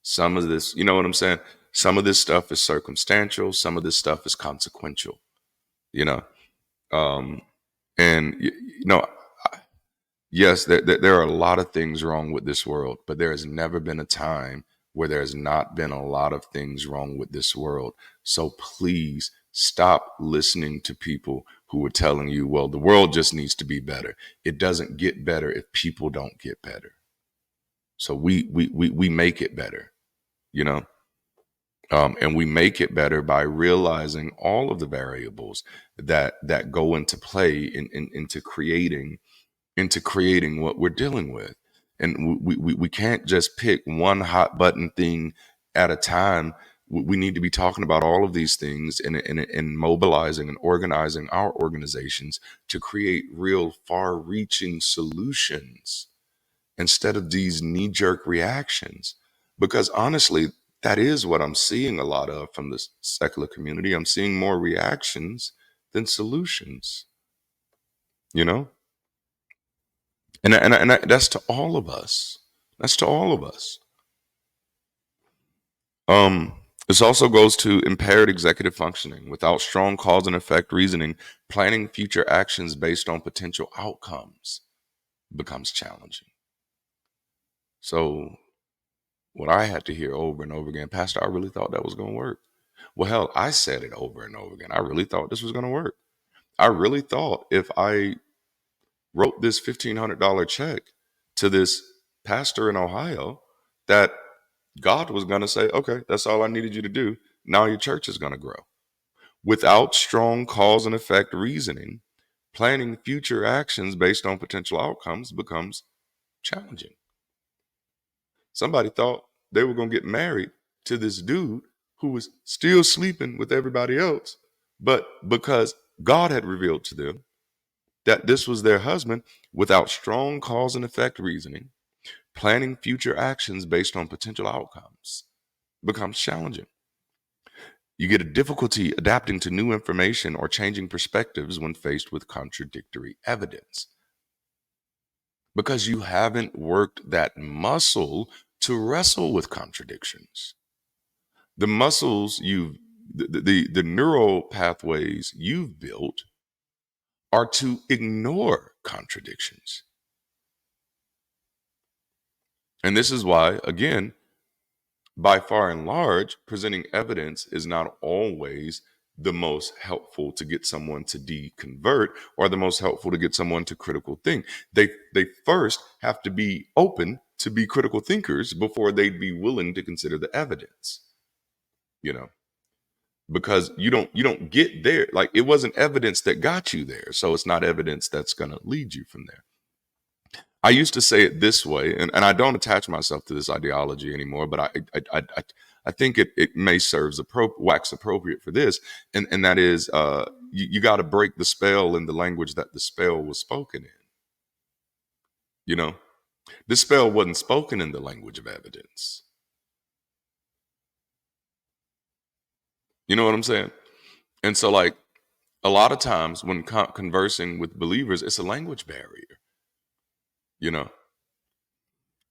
Some of this, you know what I'm saying? Some of this stuff is circumstantial, some of this stuff is consequential, you know? Um, and, yes, there are a lot of things wrong with this world, but there has never been a time where there's not been a lot of things wrong with this world. So please stop listening to people who are telling you, well, the world just needs to be better. It doesn't get better if people don't get better. So we make it better, you know? And we make it better by realizing all of the variables that go into play into creating what we're dealing with. And we can't just pick one hot button thing at a time. We need to be talking about all of these things and mobilizing and organizing our organizations to create real far reaching solutions instead of these knee jerk reactions. Because honestly, that is what I'm seeing a lot of from the secular community. I'm seeing more reactions than solutions, you know? That's to all of us. That's to all of us. This also goes to impaired executive functioning without strong cause and effect reasoning. Planning future actions based on potential outcomes becomes challenging. So, what I had to hear over and over again, Pastor, I really thought that was going to work. Well, hell, I said it over and over again. I really thought this was going to work. I really thought if I wrote this $1,500 check to this pastor in Ohio, that God was going to say, okay, that's all I needed you to do. Now your church is going to grow. Without strong cause and effect reasoning, planning future actions based on potential outcomes becomes challenging. Somebody thought they were going to get married to this dude who was still sleeping with everybody else, but because God had revealed to them that this was their husband, without strong cause and effect reasoning, planning future actions based on potential outcomes becomes challenging. You get a difficulty adapting to new information or changing perspectives when faced with contradictory evidence because you haven't worked that muscle to wrestle with contradictions. The muscles the neural pathways you've built are to ignore contradictions. And this is why, again, by far and large, presenting evidence is not always the most helpful to get someone to deconvert or the most helpful to get someone to critical think. They first have to be open to be critical thinkers before they'd be willing to consider the evidence. You know, because you don't get there. Like it wasn't evidence that got you there, so it's not evidence that's going to lead you from there. I used to say it this way, and I don't attach myself to this ideology anymore, but I think it may serve wax appropriate for this, and that is you got to break the spell in the language that the spell was spoken in. You know, the spell wasn't spoken in the language of evidence. You know what I'm saying? And so, like a lot of times when conversing with believers, it's a language barrier. You know,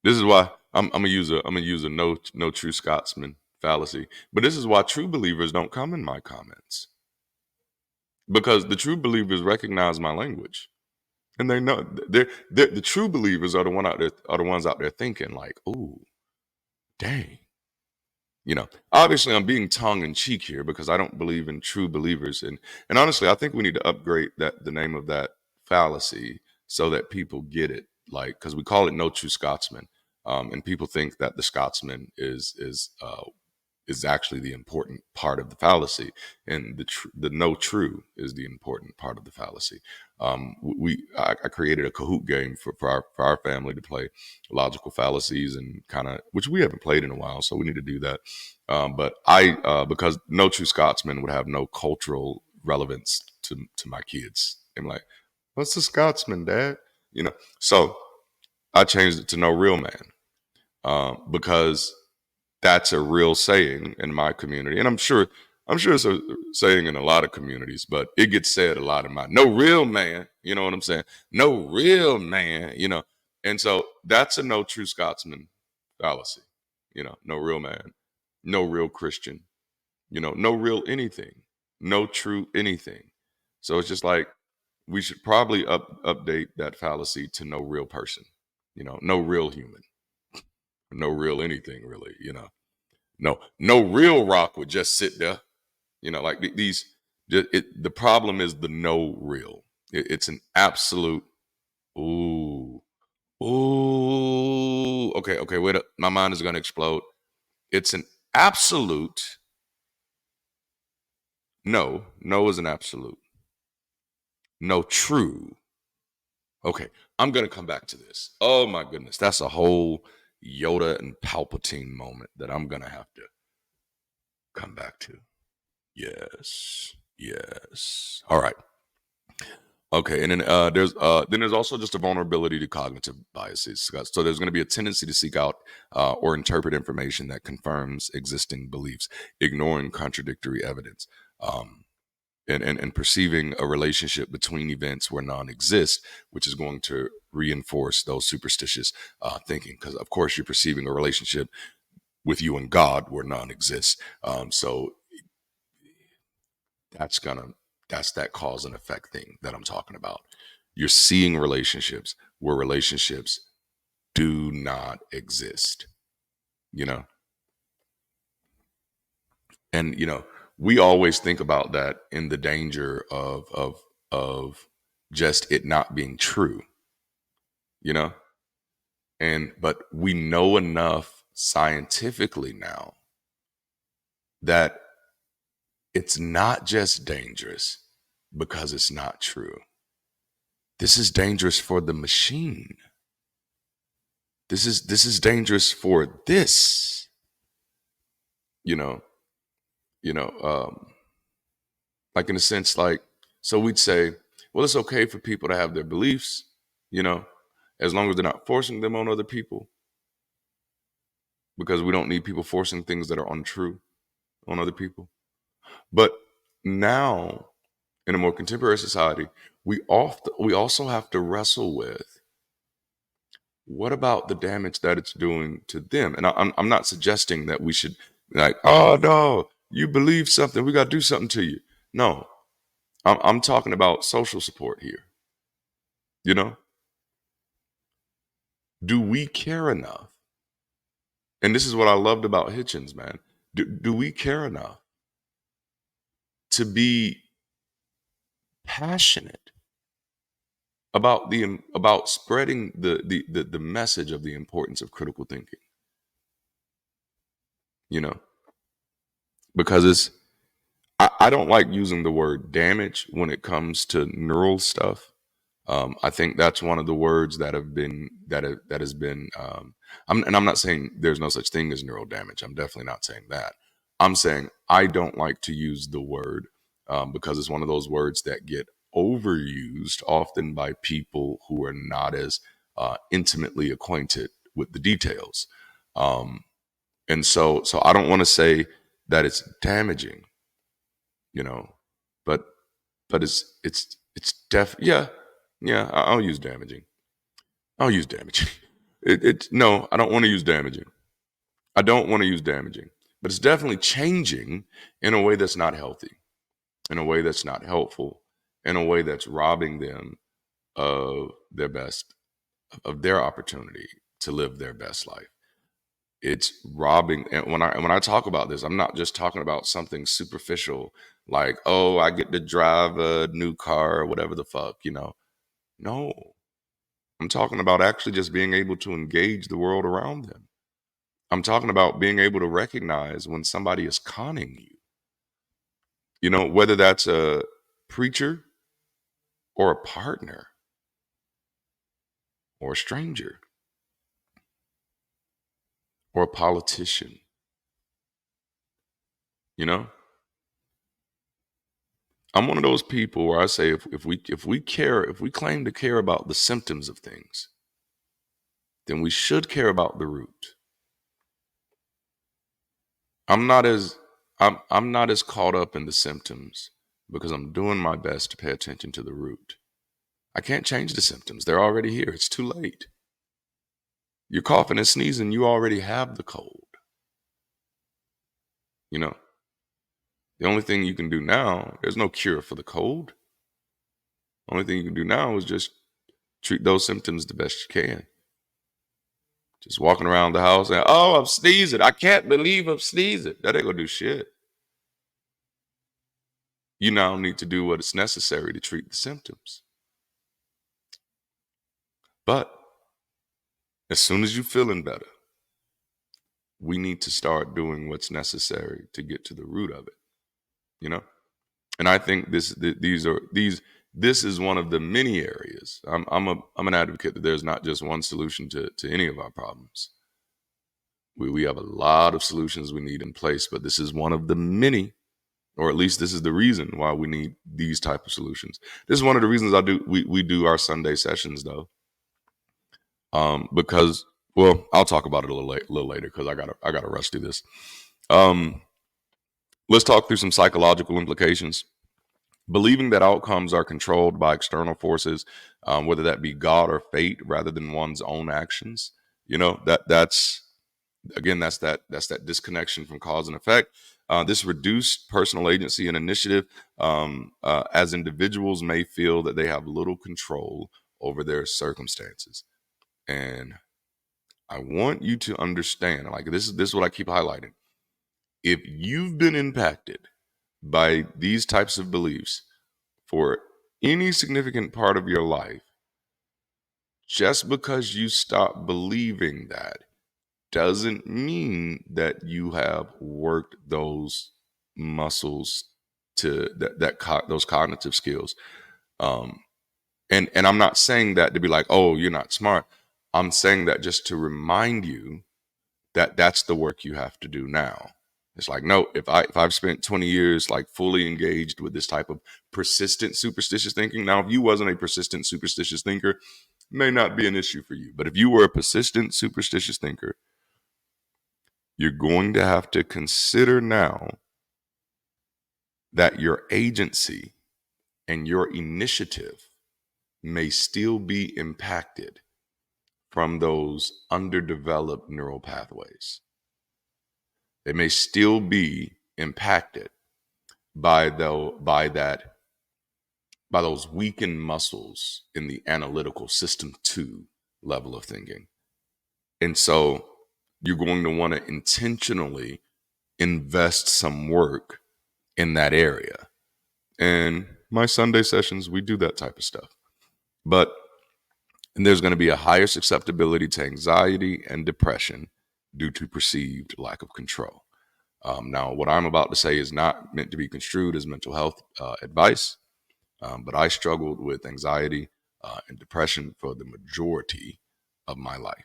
this is why I'm gonna use a no true Scotsman fallacy. But this is why true believers don't come in my comments because the true believers recognize my language and they know they're the true believers are the ones out there thinking like, "Ooh, dang." You know, obviously I'm being tongue in cheek here because I don't believe in true believers, and honestly, I think we need to upgrade the name of that fallacy so that people get it. Like, because we call it no true Scotsman, and people think that the Scotsman is actually the important part of the fallacy, and the no true is the important part of the fallacy. I created a Kahoot game for our family to play logical fallacies and kind of which we haven't played in a while, so we need to do that. But because no true Scotsman would have no cultural relevance to my kids. I'm like, what's a Scotsman, Dad? You know, so I changed it to no real man because that's a real saying in my community, and I'm sure it's a saying in a lot of communities, but it gets said a lot in my no real man. You know what I'm saying? No real man. You know, and so that's a no true Scotsman fallacy. You know, no real man, no real Christian. You know, no real anything, no true anything. So it's just like we should probably update that fallacy to no real person. You know, no real human, no real anything really. You know. No real rock would just sit there. You know, like the problem is the no real. It's an absolute. Ooh, ooh. Okay. Wait up. My mind is gonna explode. It's an absolute. No, no is an absolute. No true. Okay, I'm gonna come back to this. Oh my goodness, that's a whole Yoda and Palpatine moment that I'm gonna have to come back to. Yes. Yes. All right. Okay, and then there's also just a vulnerability to cognitive biases. So there's going to be a tendency to seek out or interpret information that confirms existing beliefs, ignoring contradictory evidence, um, and perceiving a relationship between events where none exist, which is going to reinforce those superstitious thinking. Because of course you're perceiving a relationship with you and God where none exists. So that's gonna that's that cause and effect thing that I'm talking about. You're seeing relationships where relationships do not exist, you know? And we always think about that in the danger of just it not being true, you know? And but we know enough scientifically now that it's not just dangerous because it's not true. This is dangerous for the machine. This is dangerous for this, you know, you know, like in a sense, like so we'd say, well, it's okay for people to have their beliefs, you know, as long as they're not forcing them on other people, because we don't need people forcing things that are untrue on other people. But now, in a more contemporary society, we also have to wrestle with what about the damage that it's doing to them? And I'm not suggesting that we should like, oh no, you believe something, we got to do something to you. No, I'm talking about social support here. You know, do we care enough? And this is what I loved about Hitchens, man. Do we care enough to be passionate about spreading the message of the importance of critical thinking? You know, because I don't like using the word damage when it comes to neural stuff. I think that's one of the words that have been that has been. I'm not saying there's no such thing as neural damage. I'm definitely not saying that. I'm saying I don't like to use the word because it's one of those words that get overused often by people who are not as intimately acquainted with the details. Um, and so I don't want to say that it's damaging, you know, but it's yeah, yeah, I'll use damaging. I'll use damaging. No, I don't want to use damaging. I don't want to use damaging, but it's definitely changing in a way that's not healthy, in a way that's not helpful, in a way that's robbing them of their best, of their opportunity to live their best life. It's robbing. And when I talk about this, I'm not just talking about something superficial like, oh, I get to drive a new car or whatever the fuck, you know. No, I'm talking about actually just being able to engage the world around them. I'm talking about being able to recognize when somebody is conning you, whether that's a preacher or a partner or a stranger or a politician, you know? I'm one of those people where I say if we claim to care about the symptoms of things, then we should care about the root. I'm not as I'm not as caught up in the symptoms because I'm doing my best to pay attention to the root. I can't change the symptoms. They're already here. It's too late. You're coughing and sneezing, you already have the cold. You know, the only thing you can do now, there's no cure for the cold. The only thing you can do now is just treat those symptoms the best you can. Just walking around the house and, oh, I'm sneezing. I can't believe I'm sneezing. That ain't gonna do shit. You now need to do what is necessary to treat the symptoms. But as soon as you're feeling better, we need to start doing what's necessary to get to the root of it, you know? And I think this is one of the many areas. I'm an advocate that there's not just one solution to any of our problems. We have a lot of solutions we need in place, but this is one of the many or at least this is the reason why we need these type of solutions. This is one of the reasons we do our Sunday sessions though, because well, I'll talk about it little later because I gotta rush through this. Um, let's talk through some psychological implications. Believing that outcomes are controlled by external forces, whether that be God or fate, rather than one's own actions. That's again that's that disconnection from cause and effect. This reduced personal agency and initiative, as individuals may feel that they have little control over their circumstances. And I want you to understand, like this is what I keep highlighting. If you've been impacted by these types of beliefs for any significant part of your life, just because you stop believing that doesn't mean that you have worked those muscles to those cognitive skills. Um, and I'm not saying that to be like, oh, you're not smart. I'm saying that just to remind you that that's the work you have to do now. It's like, no, if I've spent 20 years like fully engaged with this type of persistent superstitious thinking. Now, if you wasn't a persistent superstitious thinker, may not be an issue for you. But if you were a persistent superstitious thinker, you're going to have to consider now that your agency and your initiative may still be impacted from those underdeveloped neural pathways. They may still be impacted by those weakened muscles in the analytical system 2 level of thinking. And so you're going to want to intentionally invest some work in that area. And my Sunday sessions, we do that type of stuff. But there's going to be a higher susceptibility to anxiety and depression due to perceived lack of control. Now, what I'm about to say is not meant to be construed as mental health advice, but I struggled with anxiety and depression for the majority of my life.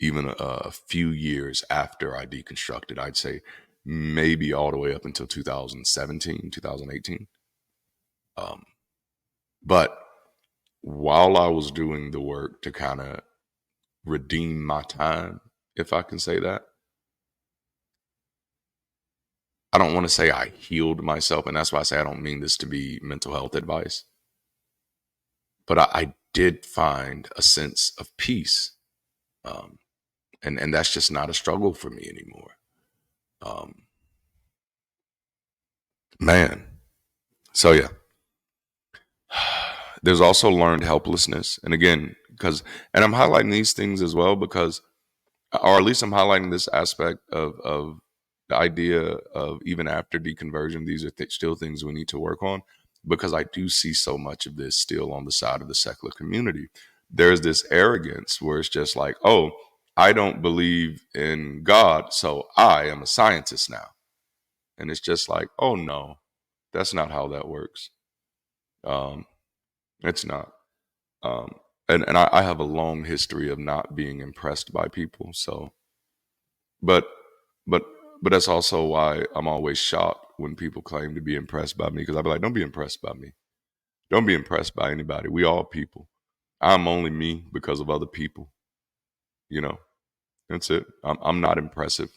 Even a few years after I deconstructed, I'd say maybe all the way up until 2017, 2018. But while I was doing the work to kind of redeem my time, if I can say that, I don't want to say I healed myself. And that's why I say I don't mean this to be mental health advice. But I did find a sense of peace. And that's just not a struggle for me anymore. Man. So, yeah. There's also learned helplessness. And again, and I'm highlighting these things as well because, or at least I'm highlighting this aspect of the idea of even after deconversion, these are still things we need to work on, because I do see so much of this still on the side of the secular community. There's this arrogance where it's just like, oh, I don't believe in God, so I am a scientist now. And it's just like, oh no, that's not how that works. It's not. Um, and I have a long history of not being impressed by people. So, but but but that's also why I'm always shocked when people claim to be impressed by me, because I'd be like, don't be impressed by me. Don't be impressed by anybody. We all people. I'm only me because of other people. You know, that's it. I'm not impressive.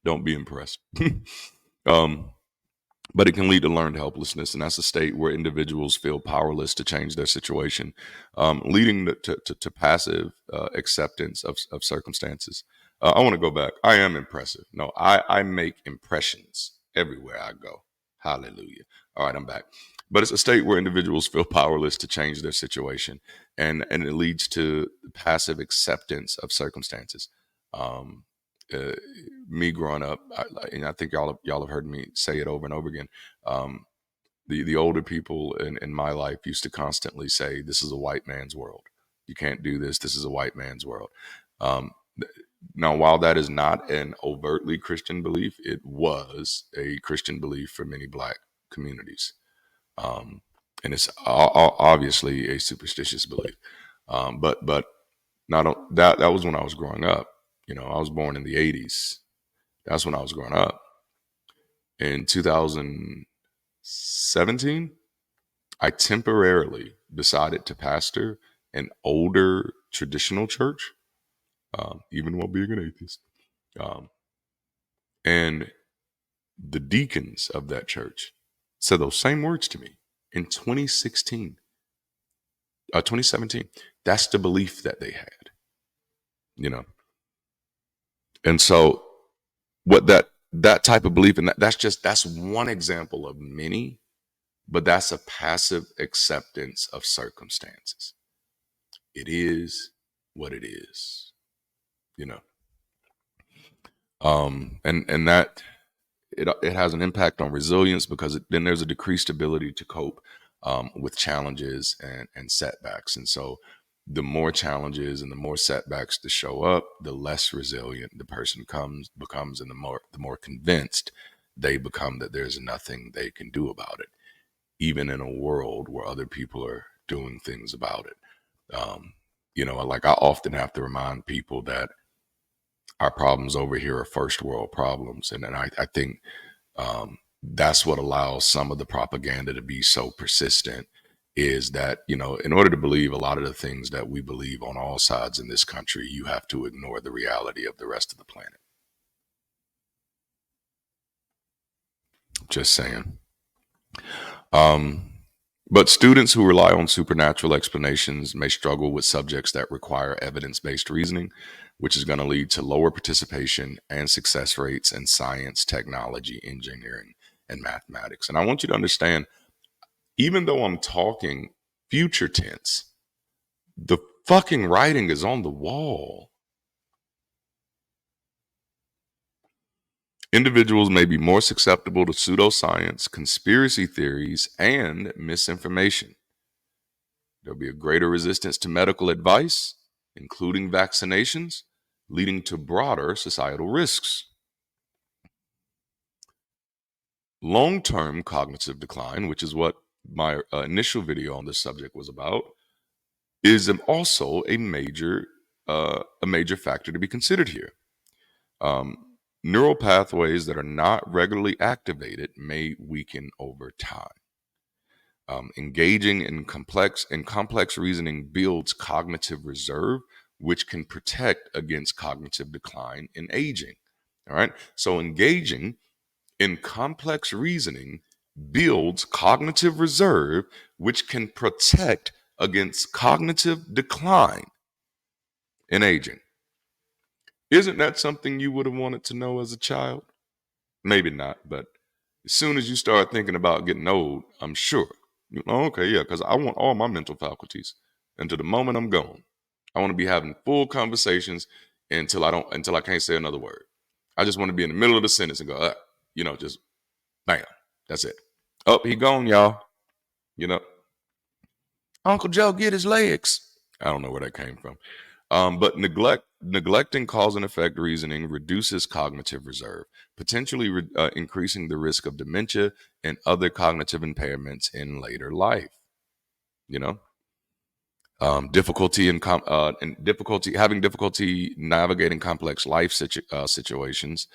Don't be impressed. um, but it can lead to learned helplessness, and that's a state where individuals feel powerless to change their situation, leading to passive acceptance of circumstances. I want to go back. I am impressive. No, I make impressions everywhere I go. Hallelujah. All right, I'm back. But it's a state where individuals feel powerless to change their situation, and it leads to passive acceptance of circumstances. Um, uh, Me growing up, and I think y'all have heard me say it over and over again. Um, the older people in my life used to constantly say, "This is a white man's world. You can't do this. This is a white man's world." Um, Now, while that is not an overtly Christian belief, it was a Christian belief for many Black communities, um, and it's obviously a superstitious belief. But not that was when I was growing up. I was born in the '80s. That's when I was growing up. In 2017, I temporarily decided to pastor an older traditional church, even while being an atheist. Um, and the deacons of that church said those same words to me in 2017. That's the belief that they had, you know. And so what that type of belief, and that's one example of many, but that's a passive acceptance of circumstances. It is what it is, you know. And that it has an impact on resilience because then there's a decreased ability to cope with challenges and setbacks. And so the more challenges and the more setbacks to show up, the less resilient the person becomes, and the more convinced they become that there's nothing they can do about it, even in a world where other people are doing things about it. Like I often have to remind people that our problems over here are first world problems. And I think that's what allows some of the propaganda to be so persistent, is that, in order to believe a lot of the things that we believe on all sides in this country, you have to ignore the reality of the rest of the planet. Just saying. But students who rely on supernatural explanations may struggle with subjects that require evidence-based reasoning, which is going to lead to lower participation and success rates in science, technology, engineering, and mathematics. And I want you to understand, even though I'm talking future tense, the fucking writing is on the wall. Individuals may be more susceptible to pseudoscience, conspiracy theories, and misinformation. There'll be a greater resistance to medical advice, including vaccinations, leading to broader societal risks. Long-term cognitive decline, which is what my initial video on this subject was about, is also a major factor to be considered here. Neural pathways that are not regularly activated may weaken over time. Engaging in complex reasoning builds cognitive reserve, which can protect against cognitive decline in aging. All right. So engaging in complex reasoning builds cognitive reserve, which can protect against cognitive decline in aging. Isn't that something you would have wanted to know as a child? Maybe not, but as soon as you start thinking about getting old, I'm sure. Okay, yeah, because I want all my mental faculties. And to the moment I'm gone, I want to be having full conversations until I can't say another word. I just want to be in the middle of the sentence and go, just bam, that's it. Oh, he gone, y'all. You know, Uncle Joe, get his legs. I don't know where that came from. But neglecting cause and effect reasoning reduces cognitive reserve, potentially increasing the risk of dementia and other cognitive impairments in later life. You know, difficulty having difficulty navigating complex life situations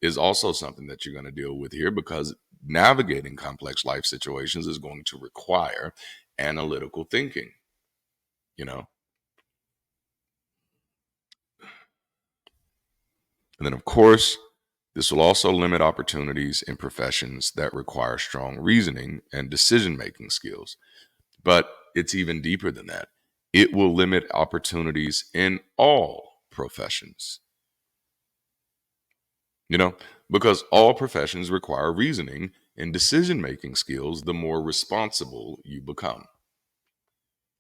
is also something that you're going to deal with here, because navigating complex life situations is going to require analytical thinking. You know. And then, of course, this will also limit opportunities in professions that require strong reasoning and decision making skills. But it's even deeper than that. It will limit opportunities in all professions, because all professions require reasoning and decision making skills the more responsible you become.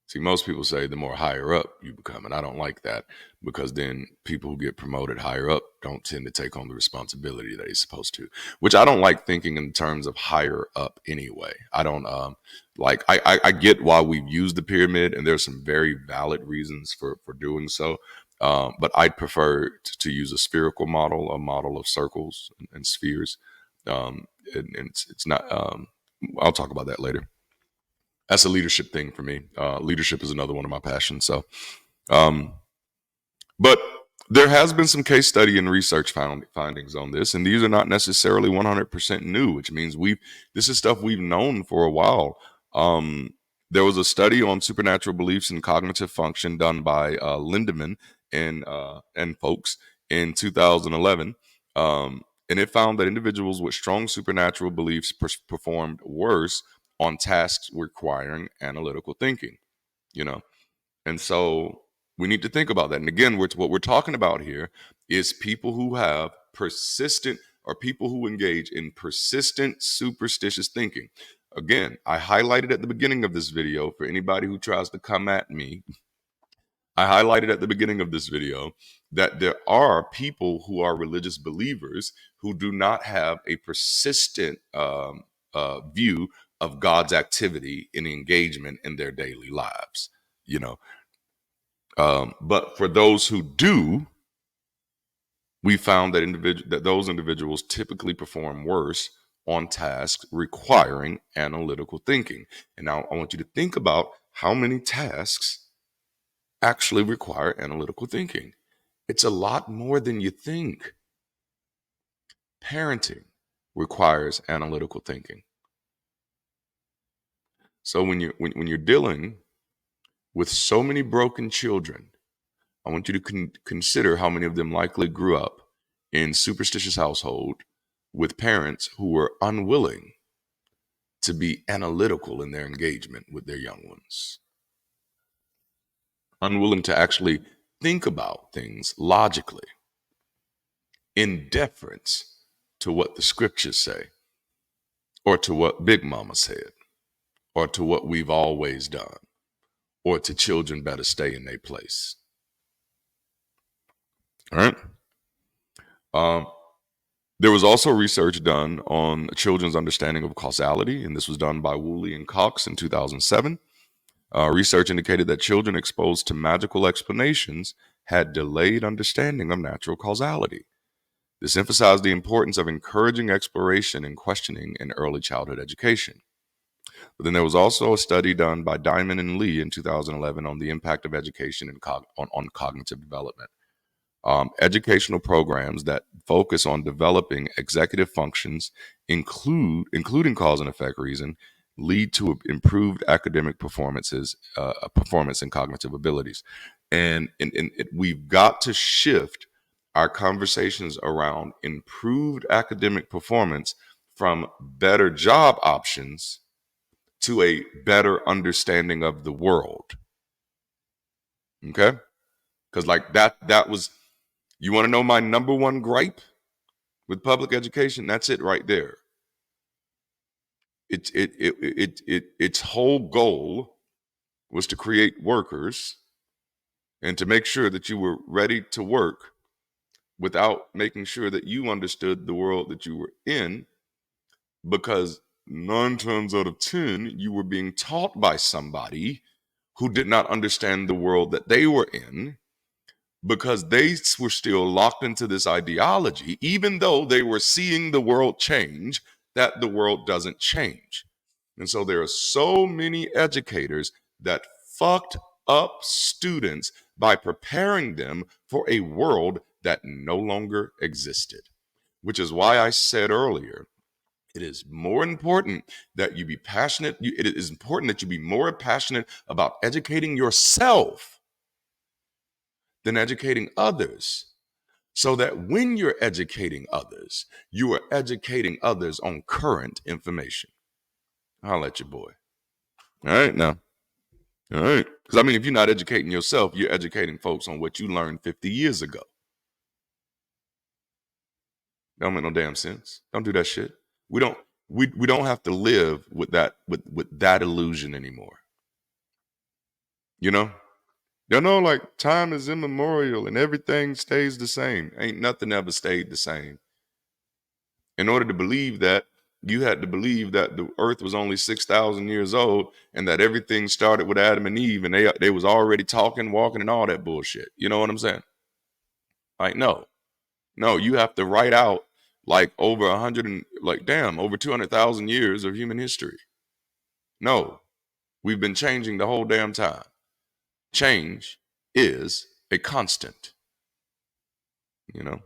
See, most people say the more higher up you become, and I don't like that, because then people who get promoted higher up don't tend to take on the responsibility that they're supposed to, which I don't like thinking in terms of higher up anyway. I don't I get why we've used the pyramid, and there's some very valid reasons for doing so. But I'd prefer to use a spherical model, a model of circles and spheres. And it's not, I'll talk about that later. That's a leadership thing for me. Leadership is another one of my passions. So, but There has been some case study and research findings on this, and these are not necessarily 100% new, which means this is stuff we've known for a while. Um, there was a study on supernatural beliefs and cognitive function done by Lindemann and folks in 2011, and it found that individuals with strong supernatural beliefs performed worse on tasks requiring analytical thinking. You know, and so we need to think about that. And again, what we're talking about here is people who have persistent or people who engage in persistent superstitious thinking. Again, I highlighted at the beginning of this video for anybody who tries to come at me. I highlighted at the beginning of this video that there are people who are religious believers who do not have a persistent view of God's activity and engagement in their daily lives. You know, but for those who do, we found that those individuals typically perform worse on tasks requiring analytical thinking. And now I want you to think about how many tasks actually require analytical thinking. It's a lot more than you think. Parenting requires analytical thinking. So when you're dealing with so many broken children, I want you to consider how many of them likely grew up in superstitious household with parents who were unwilling to be analytical in their engagement with their young ones, unwilling to actually think about things logically in deference to what the scriptures say, or to what Big Mama said, or to what we've always done, or to children better stay in their place. All right. There was also research done on children's understanding of causality, and this was done by Woolley and Cox in 2007. Research indicated that children exposed to magical explanations had delayed understanding of natural causality. This emphasized the importance of encouraging exploration and questioning in early childhood education. But then there was also a study done by Diamond and Lee in 2011 on the impact of education and on cognitive development. Educational programs that focus on developing executive functions, including cause and effect reason, lead to improved academic performance and cognitive abilities. And we've got to shift our conversations around improved academic performance from better job options to a better understanding of the world. Okay? Because like that was, you want to know my number one gripe with public education? That's it right there. Its whole goal was to create workers and to make sure that you were ready to work without making sure that you understood the world that you were in, because 9 times out of 10 you were being taught by somebody who did not understand the world that they were in, because they were still locked into this ideology, even though they were seeing the world change, that the world doesn't change. And so there are so many educators that fucked up students by preparing them for a world that no longer existed, which is why I said earlier, it is more important that you be passionate. It is important that you be more passionate about educating yourself than educating others, so that when you're educating others, you are educating others on current information. I'll let you boy. All right, now. All right. Because I mean, if you're not educating yourself, you're educating folks on what you learned 50 years ago. Don't make no damn sense. Don't do that shit. We don't have to live with that illusion anymore. You know? Like time is immemorial and everything stays the same. Ain't nothing ever stayed the same. In order to believe that, you had to believe that the earth was only 6,000 years old and that everything started with Adam and Eve and they was already talking, walking, and all that bullshit. You know what I'm saying? Like, no, you have to write out like over 100 and like, damn, over 200,000 years of human history. No, we've been changing the whole damn time. Change is a constant. you know?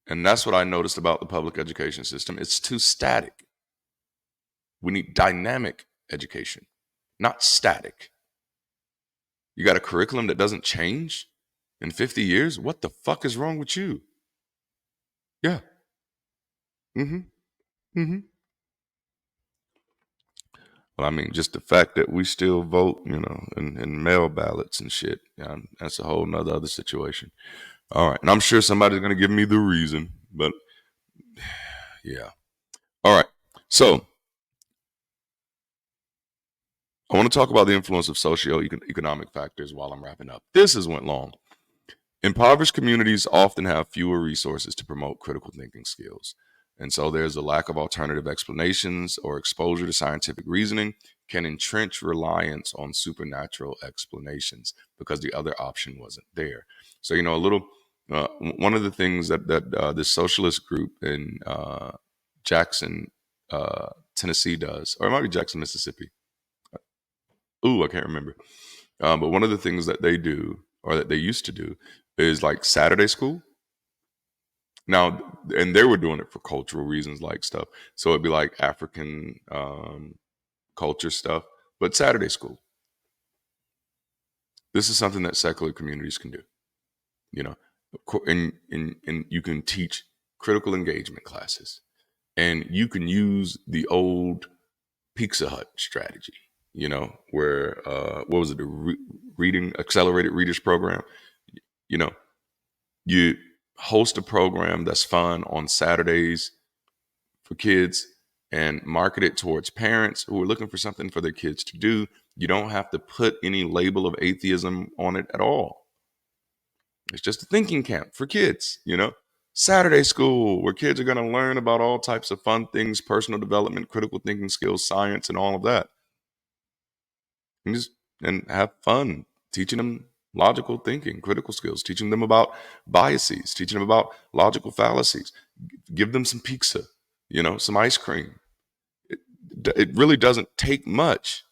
And that's what I noticed about the public education system. It's too static. We need dynamic education, not static. You got a curriculum that doesn't change in 50 years? What the fuck is wrong with you? Yeah. Mm-hmm. Mm-hmm. Well, I mean, just the fact that we still vote, in mail ballots and shit, that's a whole nother other situation. All right. And I'm sure somebody's going to give me the reason, but yeah. All right. So I want to talk about the influence of socio-economic factors while I'm wrapping up. This has went long. Impoverished communities often have fewer resources to promote critical thinking skills. And so there's a lack of alternative explanations or exposure to scientific reasoning can entrench reliance on supernatural explanations because the other option wasn't there. So, a little, one of the things that this socialist group in Jackson, Tennessee does, or it might be Jackson, Mississippi. Ooh, I can't remember. But one of the things that they do, or that they used to do, is like Saturday school. Now, and they were doing it for cultural reasons, like stuff. So it'd be like African culture stuff, but Saturday school. This is something that secular communities can do. You know, and you can teach critical engagement classes, and you can use the old Pizza Hut strategy. Where what was it? The reading accelerated readers program. You know, you host a program that's fun on Saturdays for kids and market it towards parents who are looking for something for their kids to do. You don't have to put any label of atheism on it at all. It's just a thinking camp for kids. Saturday school, where kids are going to learn about all types of fun things, personal development, critical thinking skills, science, and all of that. And have fun teaching them logical thinking, critical skills, teaching them about biases, teaching them about logical fallacies. Give them some pizza, some ice cream. It really doesn't take much.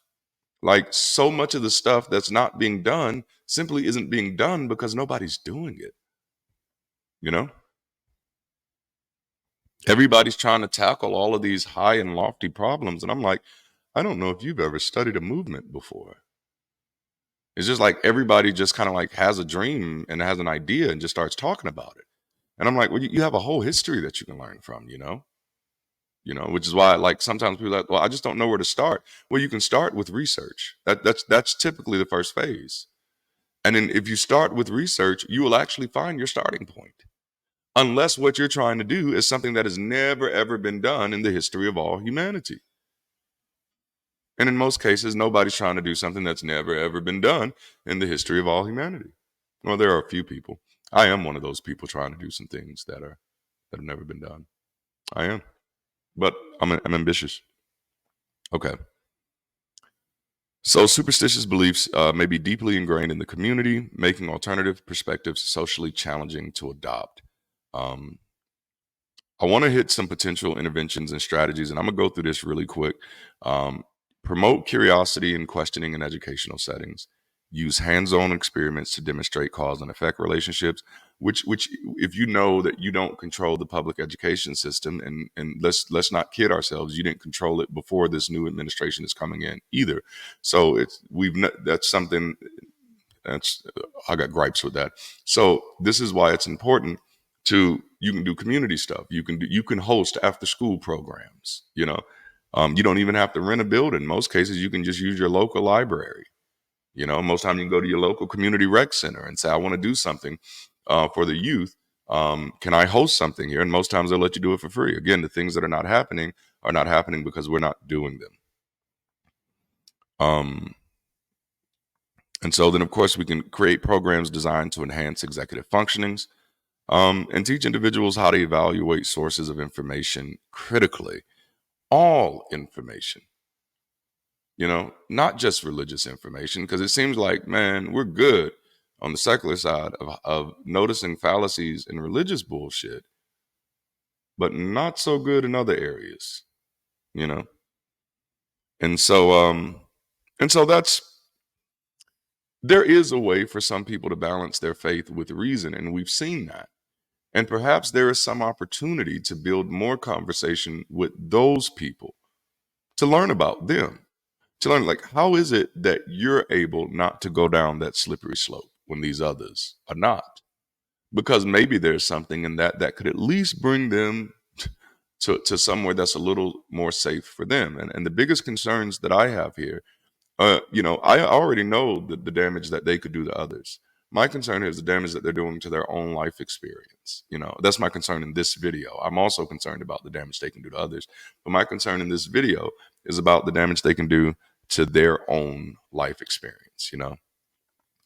Like, so much of the stuff that's not being done simply isn't being done because nobody's doing it. You know, everybody's trying to tackle all of these high and lofty problems. And I'm like, I don't know if you've ever studied a movement before. It's just like everybody just kind of like has a dream and has an idea and just starts talking about it. And I'm like, well, you have a whole history that you can learn from, which is why, like, sometimes people are like, well, I just don't know where to start. Well, you can start with research. That's typically the first phase. And then if you start with research, you will actually find your starting point. Unless what you're trying to do is something that has never, ever been done in the history of all humanity. And in most cases, nobody's trying to do something that's never, ever been done in the history of all humanity. Well, there are a few people. I am one of those people trying to do some things that have never been done. I am. But I'm ambitious. Okay. So superstitious beliefs may be deeply ingrained in the community, making alternative perspectives socially challenging to adopt. Um, I want to hit some potential interventions and strategies, and I'm going to go through this really quick. Um, Promote curiosity and questioning in educational settings. Use hands-on experiments to demonstrate cause and effect relationships. Which, if you know that you don't control the public education system, and let's not kid ourselves, you didn't control it before this new administration is coming in either. So that's something that's I got gripes with that. So this is why it's important you can do community stuff. You can host after school programs. You don't even have to rent a building. Most cases, you can just use your local library. Most time you can go to your local community rec center and say, I want to do something for the youth. Can I host something here? And most times they'll let you do it for free. Again, the things that are not happening because we're not doing them. And so then, of course, we can create programs designed to enhance executive functionings and teach individuals how to evaluate sources of information critically. All information, not just religious information, because it seems like, man, we're good on the secular side of noticing fallacies in religious bullshit, but not so good in other areas, you know? And so, and so There is a way for some people to balance their faith with reason, and we've seen that. And perhaps there is some opportunity to build more conversation with those people, to learn about them, to learn, like, how is it that you're able not to go down that slippery slope when these others are not? Because maybe there's something in that that could at least bring them to somewhere that's a little more safe for them. And the biggest concerns that I have here, I already know the damage that they could do to others. My concern is the damage that they're doing to their own life experience. That's my concern in this video. I'm also concerned about the damage they can do to others. But my concern in this video is about the damage they can do to their own life experience.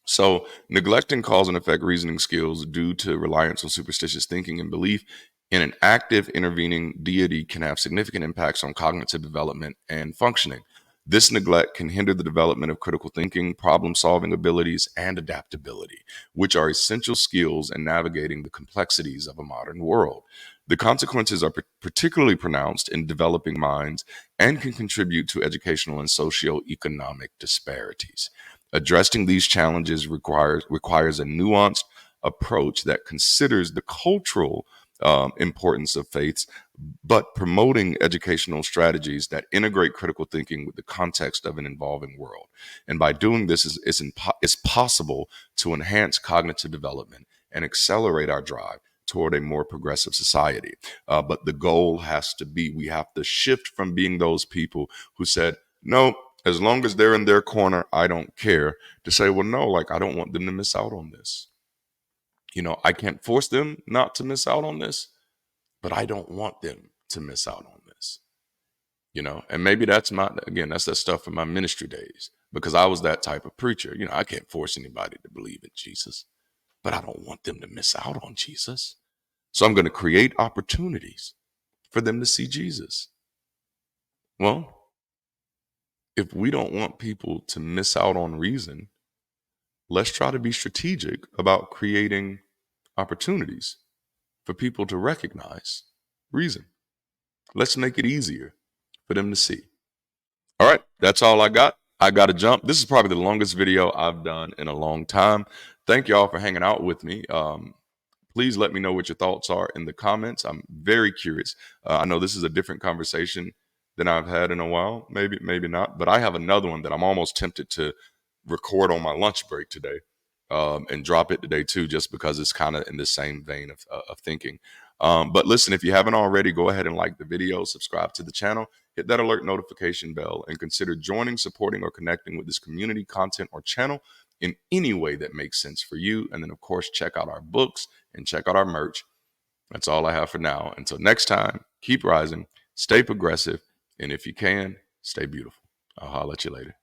So, neglecting cause and effect reasoning skills due to reliance on superstitious thinking and belief in an active intervening deity can have significant impacts on cognitive development and functioning. This neglect can hinder the development of critical thinking, problem solving abilities, and adaptability, which are essential skills in navigating the complexities of a modern world. The consequences are particularly pronounced in developing minds and can contribute to educational and socioeconomic disparities. Addressing these challenges requires a nuanced approach that considers the cultural importance of faiths, but promoting educational strategies that integrate critical thinking with the context of an evolving world. And by doing this, it's possible to enhance cognitive development and accelerate our drive toward a more progressive society. But the goal has to be, we have to shift from being those people who said, no, as long as they're in their corner, I don't care, to say, well, no, like, I don't want them to miss out on this. I can't force them not to miss out on this, but I don't want them to miss out on this. And maybe that's that's that stuff from my ministry days, because I was that type of preacher. I can't force anybody to believe in Jesus, but I don't want them to miss out on Jesus. So I'm going to create opportunities for them to see Jesus. Well, if we don't want people to miss out on reason, let's try to be strategic about creating opportunities for people to recognize reason. Let's make it easier for them to see. All right, that's all I got. I got to jump. This is probably the longest video I've done in a long time. Thank y'all for hanging out with me. Please let me know what your thoughts are in the comments. I'm very curious. I know this is a different conversation than I've had in a while. Maybe not. But I have another one that I'm almost tempted to record on my lunch break today, and drop it today too, just because it's kind of in the same vein of thinking. But listen, if you haven't already, go ahead and like the video, subscribe to the channel, hit that alert notification bell, and consider joining, supporting, or connecting with this community, content, or channel in any way that makes sense for you. And then, of course, check out our books and check out our merch. That's all I have for now. Until next time, keep rising, stay progressive, and if you can, stay beautiful. I'll holler at you later.